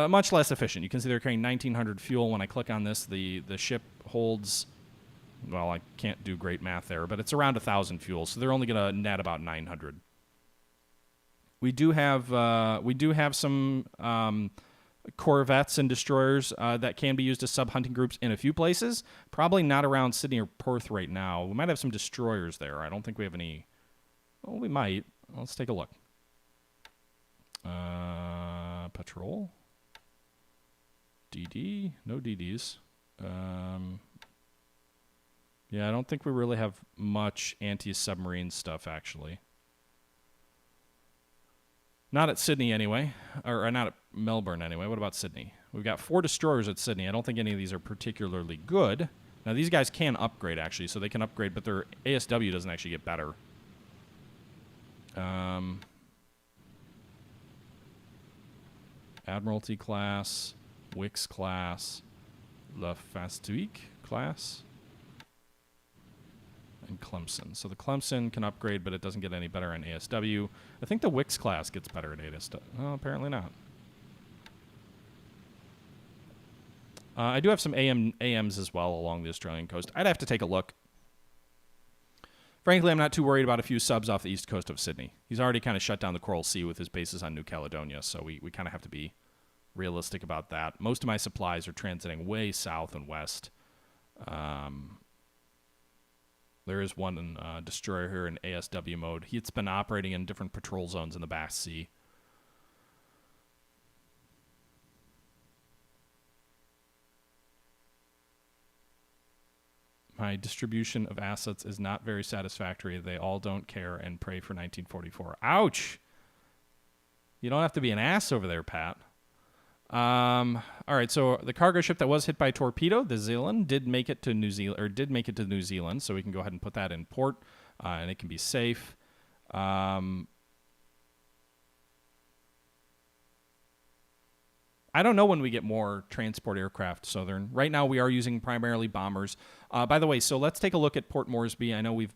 much less efficient. You can see they're carrying 1,900 fuel. When I click on this, the ship holds, well, I can't do great math there, but it's around 1,000 fuel, so they're only going to net about 900. We do have some corvettes and destroyers that can be used as sub-hunting groups in a few places. Probably not around Sydney or Perth right now. We might have some destroyers there. I don't think we have any. Well, we might. Let's take a look. Patrol. DD. No DDs. Yeah, I don't think we really have much anti-submarine stuff, actually. Not at Sydney, anyway. Or not at Melbourne, anyway. What about Sydney? We've got 4 destroyers at Sydney. I don't think any of these are particularly good. Now, these guys can upgrade, actually, so they can upgrade, but their ASW doesn't actually get better. Admiralty class, Wix class, La Fastuique class, and Clemson. So the Clemson can upgrade, but it doesn't get any better on ASW. I think the Wix class gets better at ASW. Oh, apparently not. I do have some AMs as well along the Australian coast. I'd have to take a look. Frankly, I'm not too worried about a few subs off the east coast of Sydney. He's already kind of shut down the Coral Sea with his bases on New Caledonia, so we kind of have to be realistic about that. Most of my supplies are transiting way south and west. There is one destroyer here in ASW mode. It's been operating in different patrol zones in the Bass Sea. My distribution of assets is not very satisfactory. They all don't care and pray for 1944. Ouch! You don't have to be an ass over there, Pat. All right, so the cargo ship that was hit by a torpedo, the Zealand, did make it to New Zealand, so we can go ahead and put that in port, and it can be safe. I don't know when we get more transport aircraft, Southern. Right now, we are using primarily bombers. By the way, so let's take a look at Port Moresby. I know we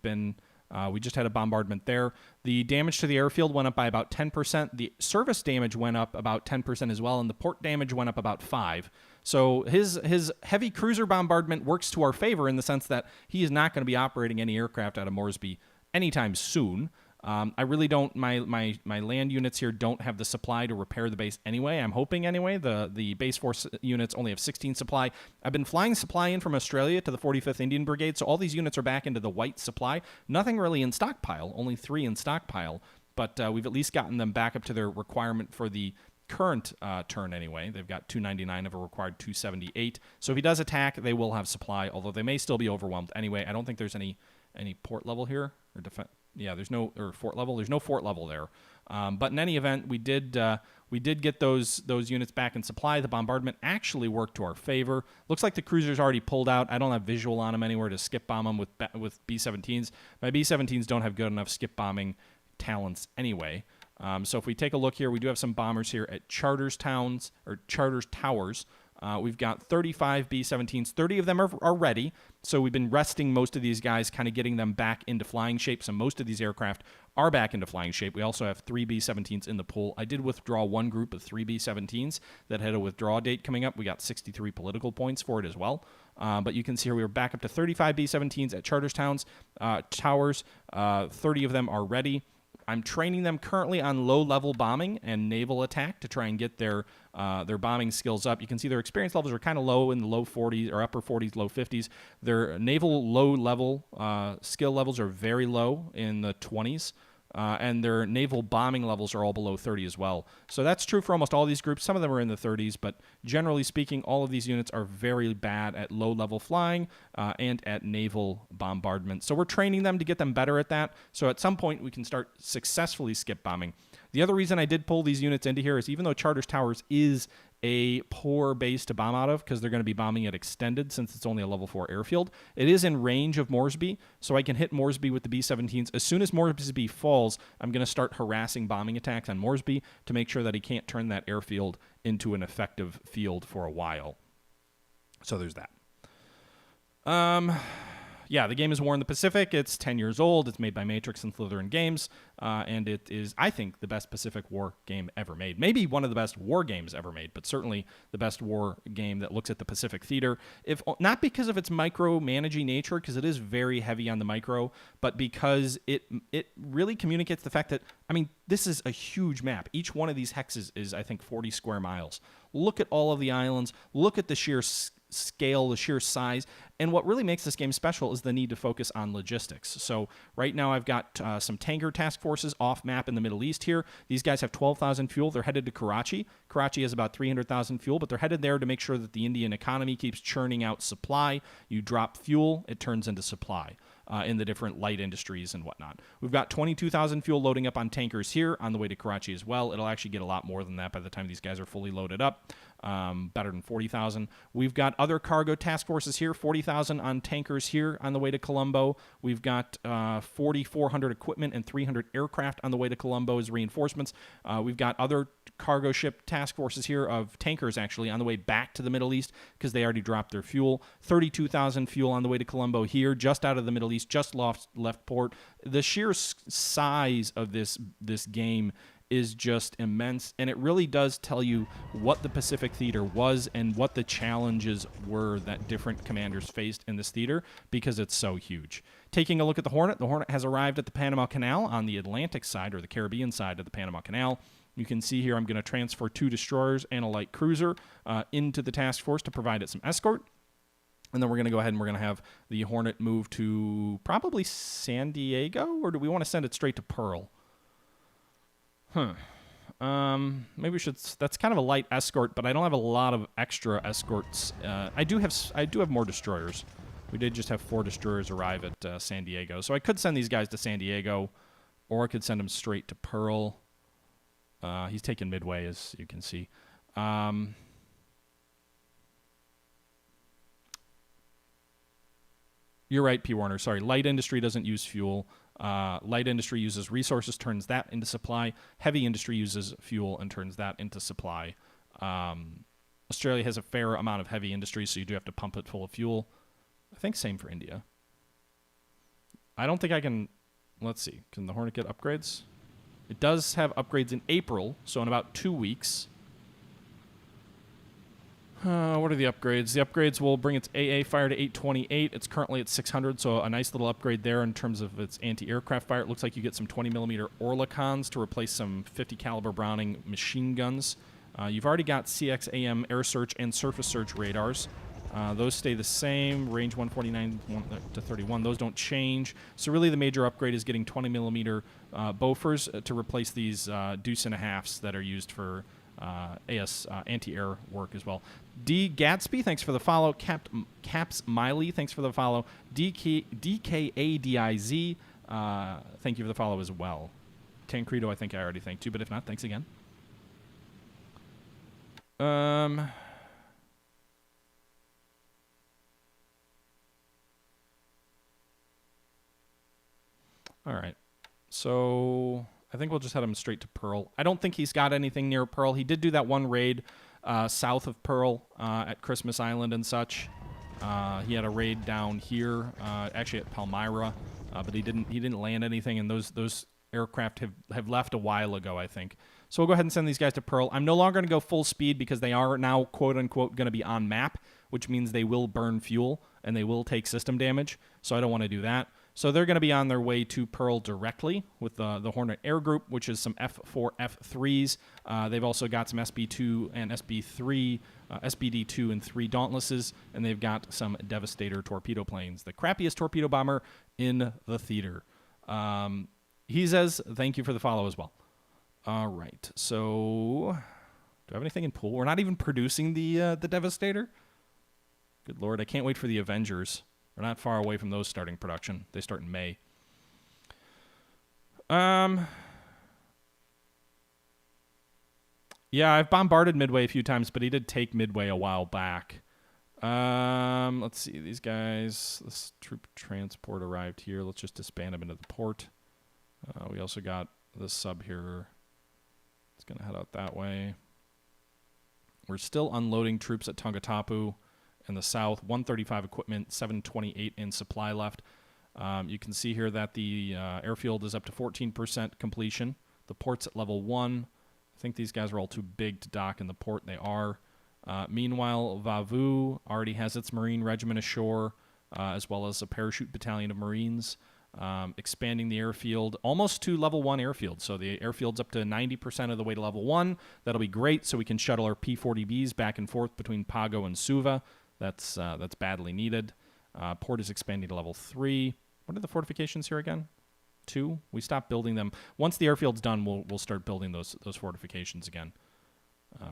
just had a bombardment there. The damage to the airfield went up by about 10%. The service damage went up about 10% as well, and the port damage went up about 5%. So his heavy cruiser bombardment works to our favor in the sense that he is not going to be operating any aircraft out of Moresby anytime soon. I really don't. My land units here don't have the supply to repair the base anyway. I'm hoping anyway. The base force units only have 16 supply. I've been flying supply in from Australia to the 45th Indian Brigade, so all these units are back into the white supply. Nothing really in stockpile. Only 3 in stockpile, but we've at least gotten them back up to their requirement for the current turn anyway. They've got 299 of a required 278. So if he does attack, they will have supply, although they may still be overwhelmed anyway. I don't think there's any port level here or defense. Yeah, there's no fort level. There's no fort level there. But in any event, we did get those units back in supply. The bombardment actually worked to our favor. Looks like the cruiser's already pulled out. I don't have visual on them anywhere to skip bomb them with B-17s. My B-17s don't have good enough skip bombing talents anyway. So if we take a look here, we do have some bombers here at Charters Towers. We've got 35 B-17s. 30 of them are ready. So we've been resting most of these guys, kind of getting them back into flying shape. So most of these aircraft are back into flying shape. We also have 3 B-17s in the pool. I did withdraw one group of 3 B-17s that had a withdrawal date coming up. We got 63 political points for it as well. But you can see here we were back up to 35 B-17s at Charters Towers. 30 of them are ready. I'm training them currently on low-level bombing and naval attack to try and get their bombing skills up. You can see their experience levels are kind of low in the low 40s or upper 40s, low 50s. Their naval low-level skill levels are very low in the 20s. And their naval bombing levels are all below 30 as well. So that's true for almost all these groups. Some of them are in the 30s, but generally speaking, all of these units are very bad at low-level flying and at naval bombardment. So we're training them to get them better at that. So at some point, we can start successfully skip bombing. The other reason I did pull these units into here is even though Charters Towers is a poor base to bomb out of because they're going to be bombing it extended since it's only a level 4 airfield, it is in range of Moresby, so I can hit Moresby with the B-17s. As soon as Moresby falls, I'm going to start harassing bombing attacks on Moresby to make sure that he can't turn that airfield into an effective field for a while. So there's that. Yeah, the game is War in the Pacific. It's 10 years old. It's made by Matrix and Slitherine Games, and it is, I think, the best Pacific War game ever made. Maybe one of the best war games ever made, but certainly the best war game that looks at the Pacific theater. If not because of its micromanaging nature, because it is very heavy on the micro, but because it really communicates the fact that, I mean, this is a huge map. Each one of these hexes is, I think, 40 square miles. Look at all of the islands. Look at the sheer scale, the sheer size. And what really makes this game special is the need to focus on logistics. So right now I've got some tanker task forces off map in the Middle East here. These guys have 12,000 fuel. They're headed to Karachi. Karachi has about 300,000 fuel, but they're headed there to make sure that the Indian economy keeps churning out supply. You drop fuel, it turns into supply. In the different light industries and whatnot. We've got 22,000 fuel loading up on tankers here on the way to Karachi as well. It'll actually get a lot more than that by the time these guys are fully loaded up, better than 40,000. We've got other cargo task forces here, 40,000 on tankers here on the way to Colombo. We've got 4,400 equipment and 300 aircraft on the way to Colombo as reinforcements. We've got other cargo ship task forces here of tankers actually on the way back to the Middle East because they already dropped their fuel. 32,000 fuel on the way to Colombo here, just out of the Middle East, just left port. The sheer size of this game is just immense, and it really does tell you what the Pacific theater was and what the challenges were that different commanders faced in this theater because it's so huge. Taking a look at the Hornet has arrived at the Panama Canal on the Atlantic side or the Caribbean side of the Panama Canal. You can see here I'm going to transfer 2 destroyers and a light cruiser into the task force to provide it some escort. And then we're going to go ahead and we're going to have the Hornet move to probably San Diego, or do we want to send it straight to Pearl? Maybe we should. That's kind of a light escort, but I don't have a lot of extra escorts. I do have more destroyers. We did just have 4 destroyers arrive at San Diego, so I could send these guys to San Diego, or I could send them straight to Pearl. He's taken Midway, as you can see. You're right, P. Warner. Sorry, light industry doesn't use fuel. Light industry uses resources, turns that into supply. Heavy industry uses fuel and turns that into supply. Australia has a fair amount of heavy industry, so you do have to pump it full of fuel. I think same for India. I don't think I can... Let's see. Can the Hornet get upgrades? It does have upgrades in April, so in about 2 weeks. What are the upgrades? The upgrades will bring its AA fire to 828. It's currently at 600, so a nice little upgrade there in terms of its anti-aircraft fire. It looks like you get some 20mm Orlikons to replace some 50 caliber Browning machine guns. You've already got CXAM air search and surface search radars. Those stay the same, range 149 to 31. Those don't change. So really the major upgrade is getting 20mm Bofors to replace these deuce and a halves that are used for anti-air work as well. D. Gatsby, thanks for the follow. Caps Miley, thanks for the follow. DKADIZ, thank you for the follow as well. Tancredo, I think I already thanked you, but if not, thanks again. All right. So I think we'll just head him straight to Pearl. I don't think he's got anything near Pearl. He did do that one raid south of Pearl at Christmas Island and such. He had a raid down here, actually at Palmyra, but he didn't land anything, and those aircraft have left a while ago, I think. So we'll go ahead and send these guys to Pearl. I'm no longer going to go full speed because they are now, quote-unquote, going to be on map, which means they will burn fuel and they will take system damage, so I don't want to do that. So they're going to be on their way to Pearl directly with the Hornet Air Group, which is some F4, F3s. They've also got some SB2 and SB3, SBD2 and 3 Dauntlesses, and they've got some Devastator torpedo planes, the crappiest torpedo bomber in the theater. He says, thank you for the follow as well. All right, so do I have anything in pool? We're not even producing the Devastator? Good Lord, I can't wait for the Avengers. We're not far away from those starting production. They start in May. Yeah, I've bombarded Midway a few times, but he did take Midway a while back. Let's see, these guys. This troop transport arrived here. Let's just disband them into the port. We also got this sub here. It's going to head out that way. We're still unloading troops at Tongatapu in the south. 135 equipment, 728 in supply left. You can see here that the airfield is up to 14% completion. The port's at level 1. I think these guys are all too big to dock in the port. They are. Meanwhile, Vavu already has its Marine Regiment ashore, as well as a parachute battalion of Marines. Expanding the airfield almost to level 1 airfield. So the airfield's up to 90% of the way to level 1. That'll be great, so we can shuttle our P-40Bs back and forth between Pago and Suva. That's badly needed. Port is expanding to level 3. What are the fortifications here again? 2? We stopped building them. Once the airfield's done, we'll start building those fortifications again.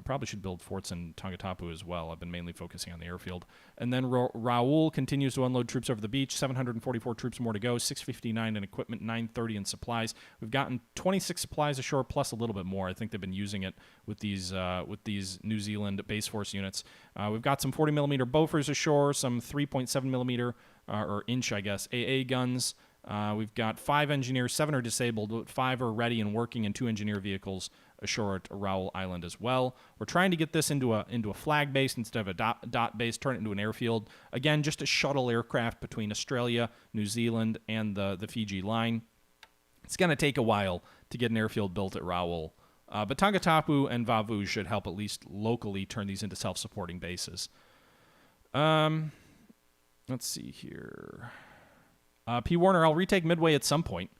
Probably should build forts in Tongatapu as well. I've been mainly focusing on the airfield. And then Raoul continues to unload troops over the beach. 744 troops more to go. 659 in equipment, 930 in supplies. We've gotten 26 supplies ashore plus a little bit more. I think they've been using it with these New Zealand base force units. We've got some 40mm Bofors ashore, some 3.7mm or inch, I guess, AA guns. We've got 5 engineers. 7 are disabled, but 5 are ready and working, and 2 engineer vehicles ashore at Raoul Island as well. We're trying to get this into a flag base instead of a dot base, turn it into an airfield. Again, just a shuttle aircraft between Australia, New Zealand, and the Fiji line. It's going to take a while to get an airfield built at Raoul. But Tongatapu and Vavu should help at least locally turn these into self-supporting bases. Let's see here. P. Warner, I'll retake Midway at some point.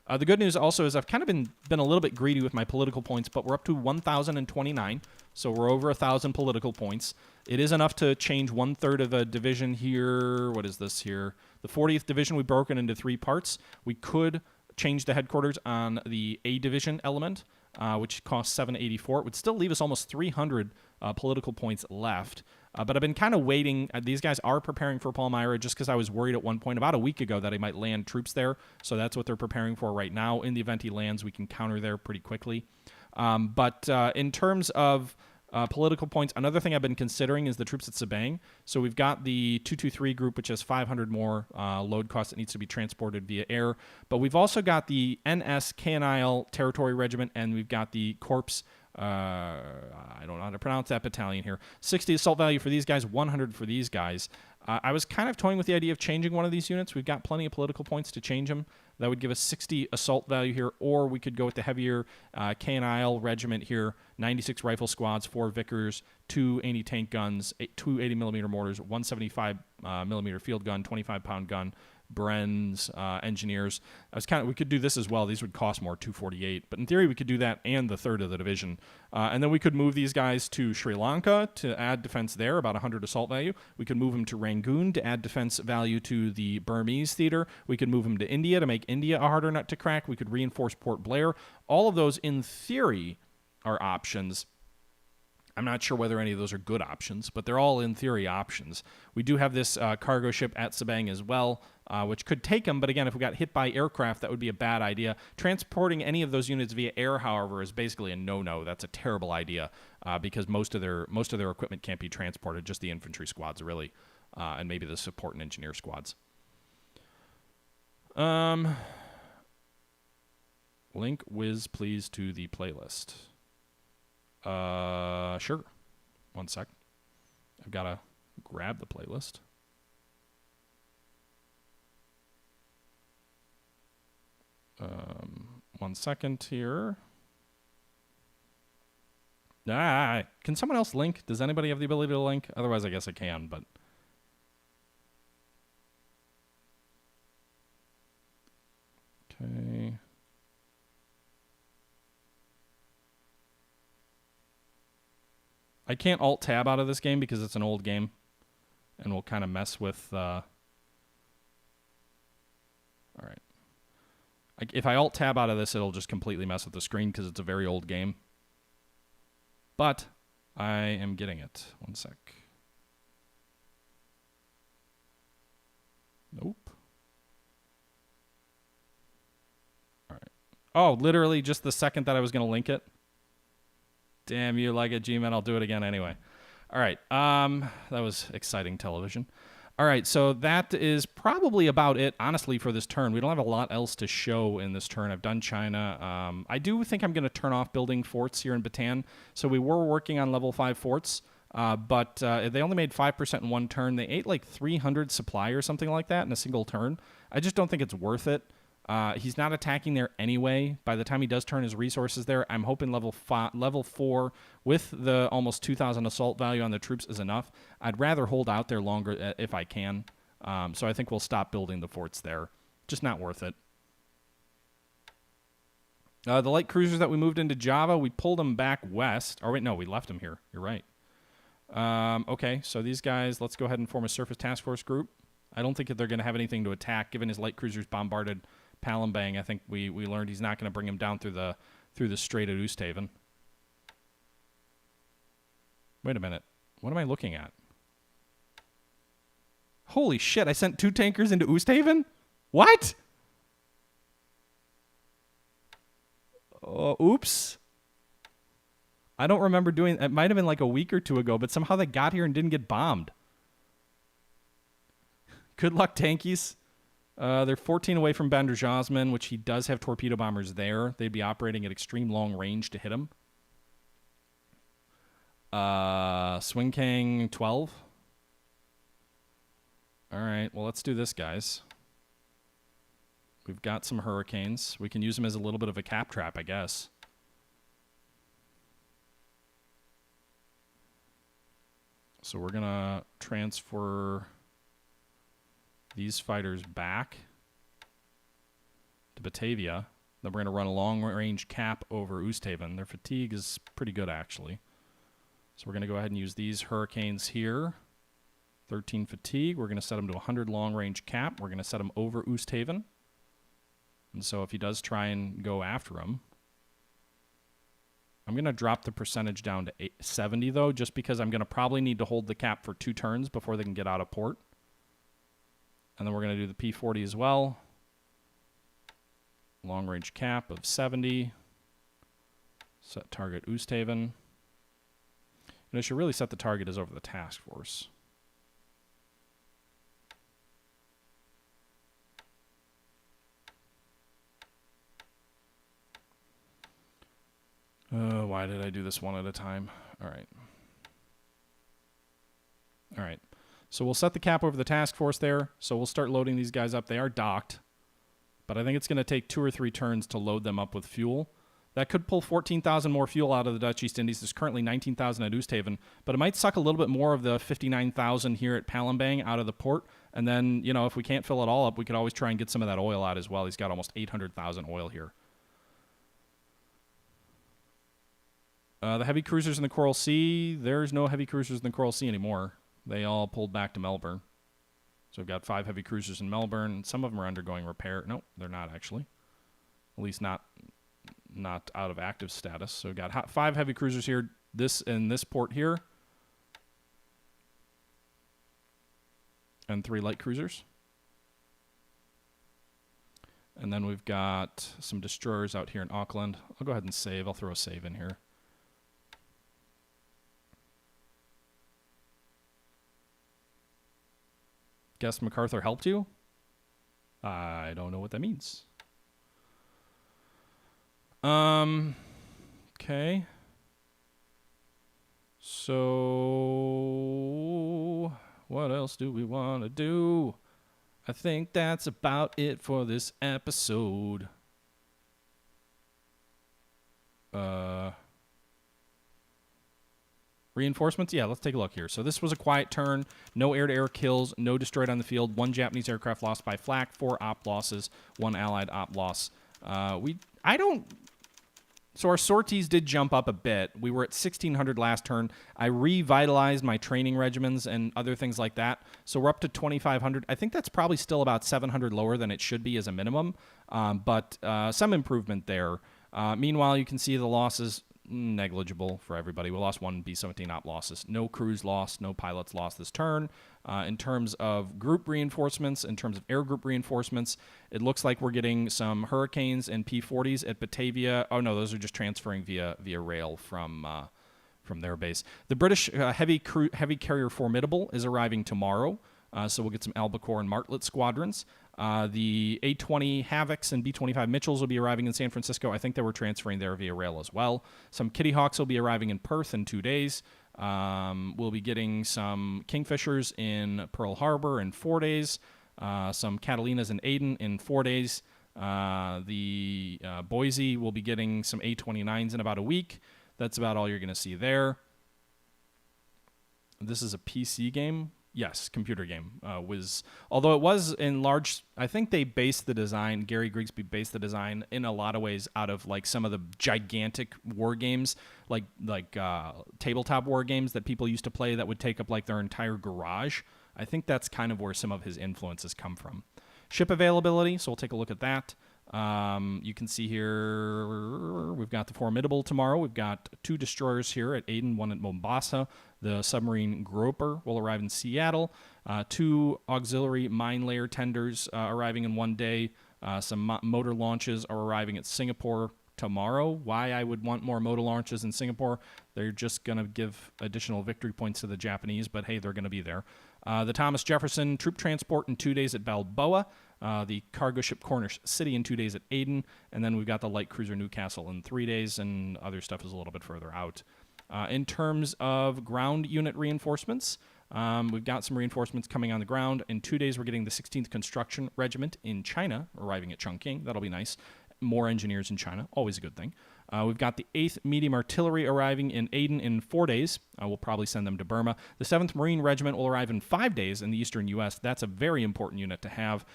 The good news also is I've kind of been a little bit greedy with my political points, but we're up to 1,029, so we're over 1,000 political points. It is enough to change 1/3 of a division here. What is this here? The 40th Division we've broken into 3 parts. We could change the headquarters on the A Division element, which costs 784. It would still leave us almost 300 political points left. But I've been kind of waiting. These guys are preparing for Palmyra just because I was worried at one point about a week ago that he might land troops there. So that's what they're preparing for right now. In the event he lands, we can counter there pretty quickly. But in terms of political points, another thing I've been considering is the troops at Sabang. So we've got the 223 group, which has 500 more load costs that needs to be transported via air. But we've also got the NS KNIL Territory Regiment, and we've got the Corps. I don't know how to pronounce that battalion here. 60 assault value for these guys, 100 for these guys. I was kind of toying with the idea of changing one of these units. We've got plenty of political points to change them. That would give us 60 assault value here, or we could go with the heavier KNIL regiment here, 96 rifle squads, 4 Vickers, 2 anti-tank guns, 2 80mm mortars, 175 millimeter field gun, 25-pound gun, Brens, engineers. We could do this as well. These would cost more, 248. But in theory, we could do that and the third of the division. And then we could move these guys to Sri Lanka to add defense there, about 100 assault value. We could move them to Rangoon to add defense value to the Burmese theater. We could move them to India to make India a harder nut to crack. We could reinforce Port Blair. All of those, in theory, are options. I'm not sure whether any of those are good options, but they're all, in theory, options. We do have this cargo ship at Sabang as well, which could take them, but again, if we got hit by aircraft, that would be a bad idea. Transporting any of those units via air, however, is basically a no-no. That's a terrible idea because most of their equipment can't be transported, just the infantry squads, really, and maybe the support and engineer squads. Link whiz, please, to the playlist. Sure. One sec. I've got to grab the playlist. One second here. Can someone else link? Does anybody have the ability to link? Otherwise, I guess I can, but... Okay. I can't Alt-Tab out of this game because it's an old game, and we'll kind of mess with... All right. If I Alt-Tab out of this, it'll just completely mess with the screen because it's a very old game. But I am getting it. One sec. Nope. All right. Oh, literally just the second that I was going to link it. Damn you, like it, G-Man. I'll do it again anyway. All right. That was exciting television. All right, so that is probably about it, honestly, for this turn. We don't have a lot else to show in this turn. I've done China. I do think I'm going to turn off building forts here in Bataan. So we were working on level 5 forts, but they only made 5% in one turn. They ate like 300 supply or something like that in a single turn. I just don't think it's worth it. He's not attacking there anyway. By the time he does turn his resources there, I'm hoping level 4 with the almost 2,000 assault value on the troops is enough. I'd rather hold out there longer if I can. So I think we'll stop building the forts there. Just not worth it. The light cruisers that we moved into Java, we pulled them back west. Or wait, no, we left them here. You're right. Okay, so these guys, let's go ahead and form a surface task force group. I don't think that they're going to have anything to attack, given his light cruisers bombarded Palembang. I think we learned he's not going to bring him down through the strait at Oosthaven. Wait a minute. What am I looking at? Holy shit, I sent 2 tankers into Oosthaven? What? Oops. I don't remember doing... It might have been like a week or 2 ago, but somehow they got here and didn't get bombed. Good luck, tankies. They're 14 away from Bandar Jasmine, which he does have torpedo bombers there. They'd be operating at extreme long range to hit him. Swing King 12. All right, well, let's do this, guys. We've got some Hurricanes. We can use them as a little bit of a cap trap, I guess. So we're going to transfer these fighters back to Batavia. Then we're going to run a long-range cap over Oosthaven. Their fatigue is pretty good, actually. So we're going to go ahead and use these Hurricanes here. 13 fatigue. We're going to set them to 100 long-range cap. We're going to set them over Oosthaven. And so if he does try and go after him, I'm going to drop the percentage down to 70, though, just because I'm going to probably need to hold the cap for 2 turns before they can get out of port. And then we're going to do the P-40 as well. Long-range cap of 70. Set target Oosthaven. And I should really set the target as over the task force. Why did I do this one at a time? All right. All right. So we'll set the cap over the task force there. So we'll start loading these guys up. They are docked. But I think it's going to take 2 or 3 turns to load them up with fuel. That could pull 14,000 more fuel out of the Dutch East Indies. There's currently 19,000 at Oosthaven, but it might suck a little bit more of the 59,000 here at Palembang out of the port. And then, you know, if we can't fill it all up, we could always try and get some of that oil out as well. He's got almost 800,000 oil here. The heavy cruisers in the Coral Sea, there's no heavy cruisers in the Coral Sea anymore. They all pulled back to Melbourne. So we've got 5 heavy cruisers in Melbourne. Some of them are undergoing repair. No, they're not actually. At least not out of active status. So we've got 5 heavy cruisers here, in this port here, and 3 light cruisers. And then we've got some destroyers out here in Auckland. I'll go ahead and save. I'll throw a save in here. Guess MacArthur helped you? I don't know what that means. Okay. So, what else do we want to do? I think that's about it for this episode. Reinforcements? Yeah, let's take a look here. So this was a quiet turn. No air-to-air kills. No destroyed on the field. 1 Japanese aircraft lost by flak. 4 op losses. 1 Allied op loss. So our sorties did jump up a bit. We were at 1,600 last turn. I revitalized my training regimens and other things like that. So we're up to 2,500. I think that's probably still about 700 lower than it should be as a minimum, but some improvement there. Meanwhile, you can see the losses negligible for everybody. We lost 1 B-17 op losses. No crews lost, no pilots lost this turn. In terms of group reinforcements, in terms of air group reinforcements, it looks like we're getting some Hurricanes and P-40s at Batavia. Oh no, those are just transferring via rail from their base. The British heavy carrier Formidable is arriving tomorrow, so we'll get some Albacore and Martlet squadrons. The A-20 Havocs and B-25 Mitchells will be arriving in San Francisco. I think they were transferring there via rail as well. Some Kitty Hawks will be arriving in Perth in 2 days. We'll be getting some Kingfishers in Pearl Harbor in 4 days. Some Catalinas in Aden in 4 days. The Boise will be getting some A-29s in about a week. That's about all you're going to see there. This is a PC game. Yes, computer game. Although it was in large, I think they based the design, Gary Grigsby based the design in a lot of ways out of like some of the gigantic war games, like tabletop war games that people used to play that would take up like their entire garage. I think that's kind of where some of his influences come from. Ship availability, so we'll take a look at that. You can see here we've got the Formidable tomorrow. We've got 2 destroyers here at Aden, 1 at Mombasa. The submarine Groper will arrive in Seattle. 2 auxiliary mine layer tenders arriving in 1 day. Some motor launches are arriving at Singapore tomorrow. Why I would want more motor launches in Singapore? They're just going to give additional victory points to the Japanese, but hey, they're going to be there. The Thomas Jefferson troop transport in 2 days at Balboa. The cargo ship Cornish City in 2 days at Aden. And then we've got the light cruiser Newcastle in 3 days, and other stuff is a little bit further out. In terms of ground unit reinforcements, we've got some reinforcements coming on the ground. In 2 days, we're getting the 16th Construction Regiment in China arriving at Chongqing. That'll be nice. More engineers in China, always a good thing. We've got the 8th Medium Artillery arriving in Aden in 4 days. We'll probably send them to Burma. The 7th Marine Regiment will arrive in 5 days in the eastern U.S. That's a very important unit to have.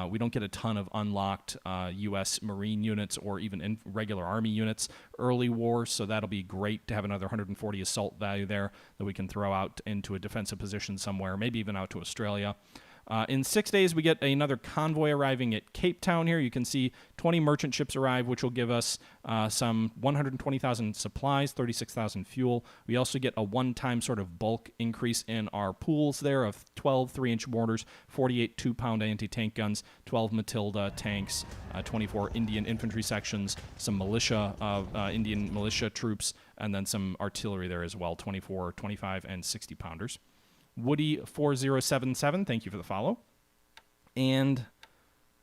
We don't get a ton of unlocked U.S. Marine units or even regular Army units early war, so that'll be great to have another 140 assault value there that we can throw out into a defensive position somewhere, maybe even out to Australia. In 6 days, we get another convoy arriving at Cape Town here. You can see 20 merchant ships arrive, which will give us some 120,000 supplies, 36,000 fuel. We also get a one-time sort of bulk increase in our pools there of 12 3-inch mortars, 48 2-pound anti-tank guns, 12 Matilda tanks, 24 Indian infantry sections, some militia, Indian militia troops, and then some artillery there as well, 24, 25, and 60-pounders. Woody4077, thank you for the follow. And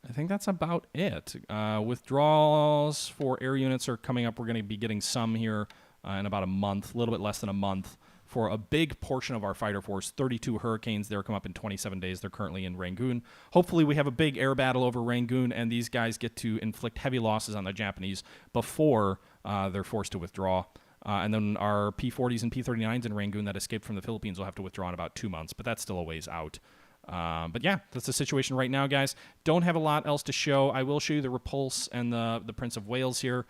I think that's about it. Withdrawals for air units are coming up. We're going to be getting some here in about a month, a little bit less than a month, for a big portion of our fighter force. 32 Hurricanes there come up in 27 days. They're currently in Rangoon. Hopefully we have a big air battle over Rangoon, and these guys get to inflict heavy losses on the Japanese before they're forced to withdraw. And then our P-40s and P-39s in Rangoon that escaped from the Philippines will have to withdraw in about 2 months, but that's still a ways out. But yeah, that's the situation right now, guys. Don't have a lot else to show. I will show you the Repulse and the Prince of Wales here.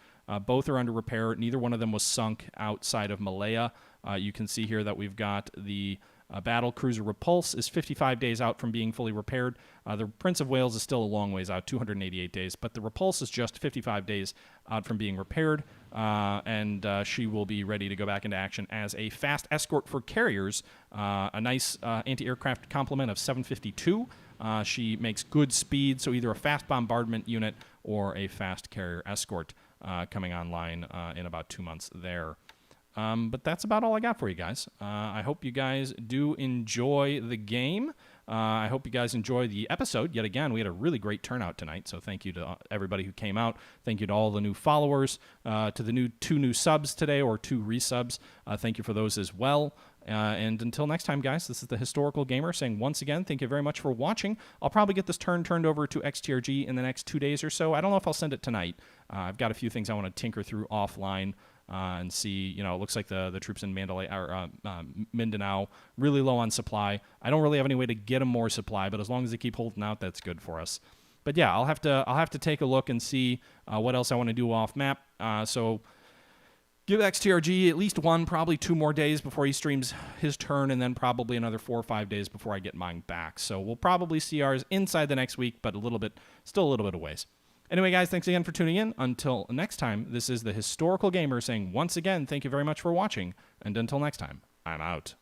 Both are under repair. Neither one of them was sunk outside of Malaya. You can see here that we've got the battle cruiser Repulse is 55 days out from being fully repaired. The Prince of Wales is still a long ways out, 288 days, but the Repulse is just 55 days out from being repaired, and she will be ready to go back into action as a fast escort for carriers, a nice anti-aircraft complement of 752. She makes good speed, so either a fast bombardment unit or a fast carrier escort coming online in about 2 months there. But that's about all I got for you guys. I hope you guys do enjoy the game. I hope you guys enjoy the episode. Yet again, we had a really great turnout tonight, so thank you to everybody who came out. Thank you to all the new followers, to the two new subs today, or 2 resubs. Thank you for those as well. And until next time, guys, this is the Historical Gamer saying once again, thank you very much for watching. I'll probably get this turned over to XTRG in the next 2 days or so. I don't know if I'll send it tonight. I've got a few things I want to tinker through offline. And see, it looks like the troops in Mindanao really low on supply. I don't really have any way to get them more supply, but as long as they keep holding out, that's good for us. But yeah, I'll have to take a look and see what else I want to do off map. So give XTRG at least 1, probably 2 more days before he streams his turn, and then probably another 4 or 5 days before I get mine back. So we'll probably see ours inside the next week, but still a little bit of ways. Anyway, guys, thanks again for tuning in. Until next time, this is the Historical Gamer saying once again, thank you very much for watching. And until next time, I'm out.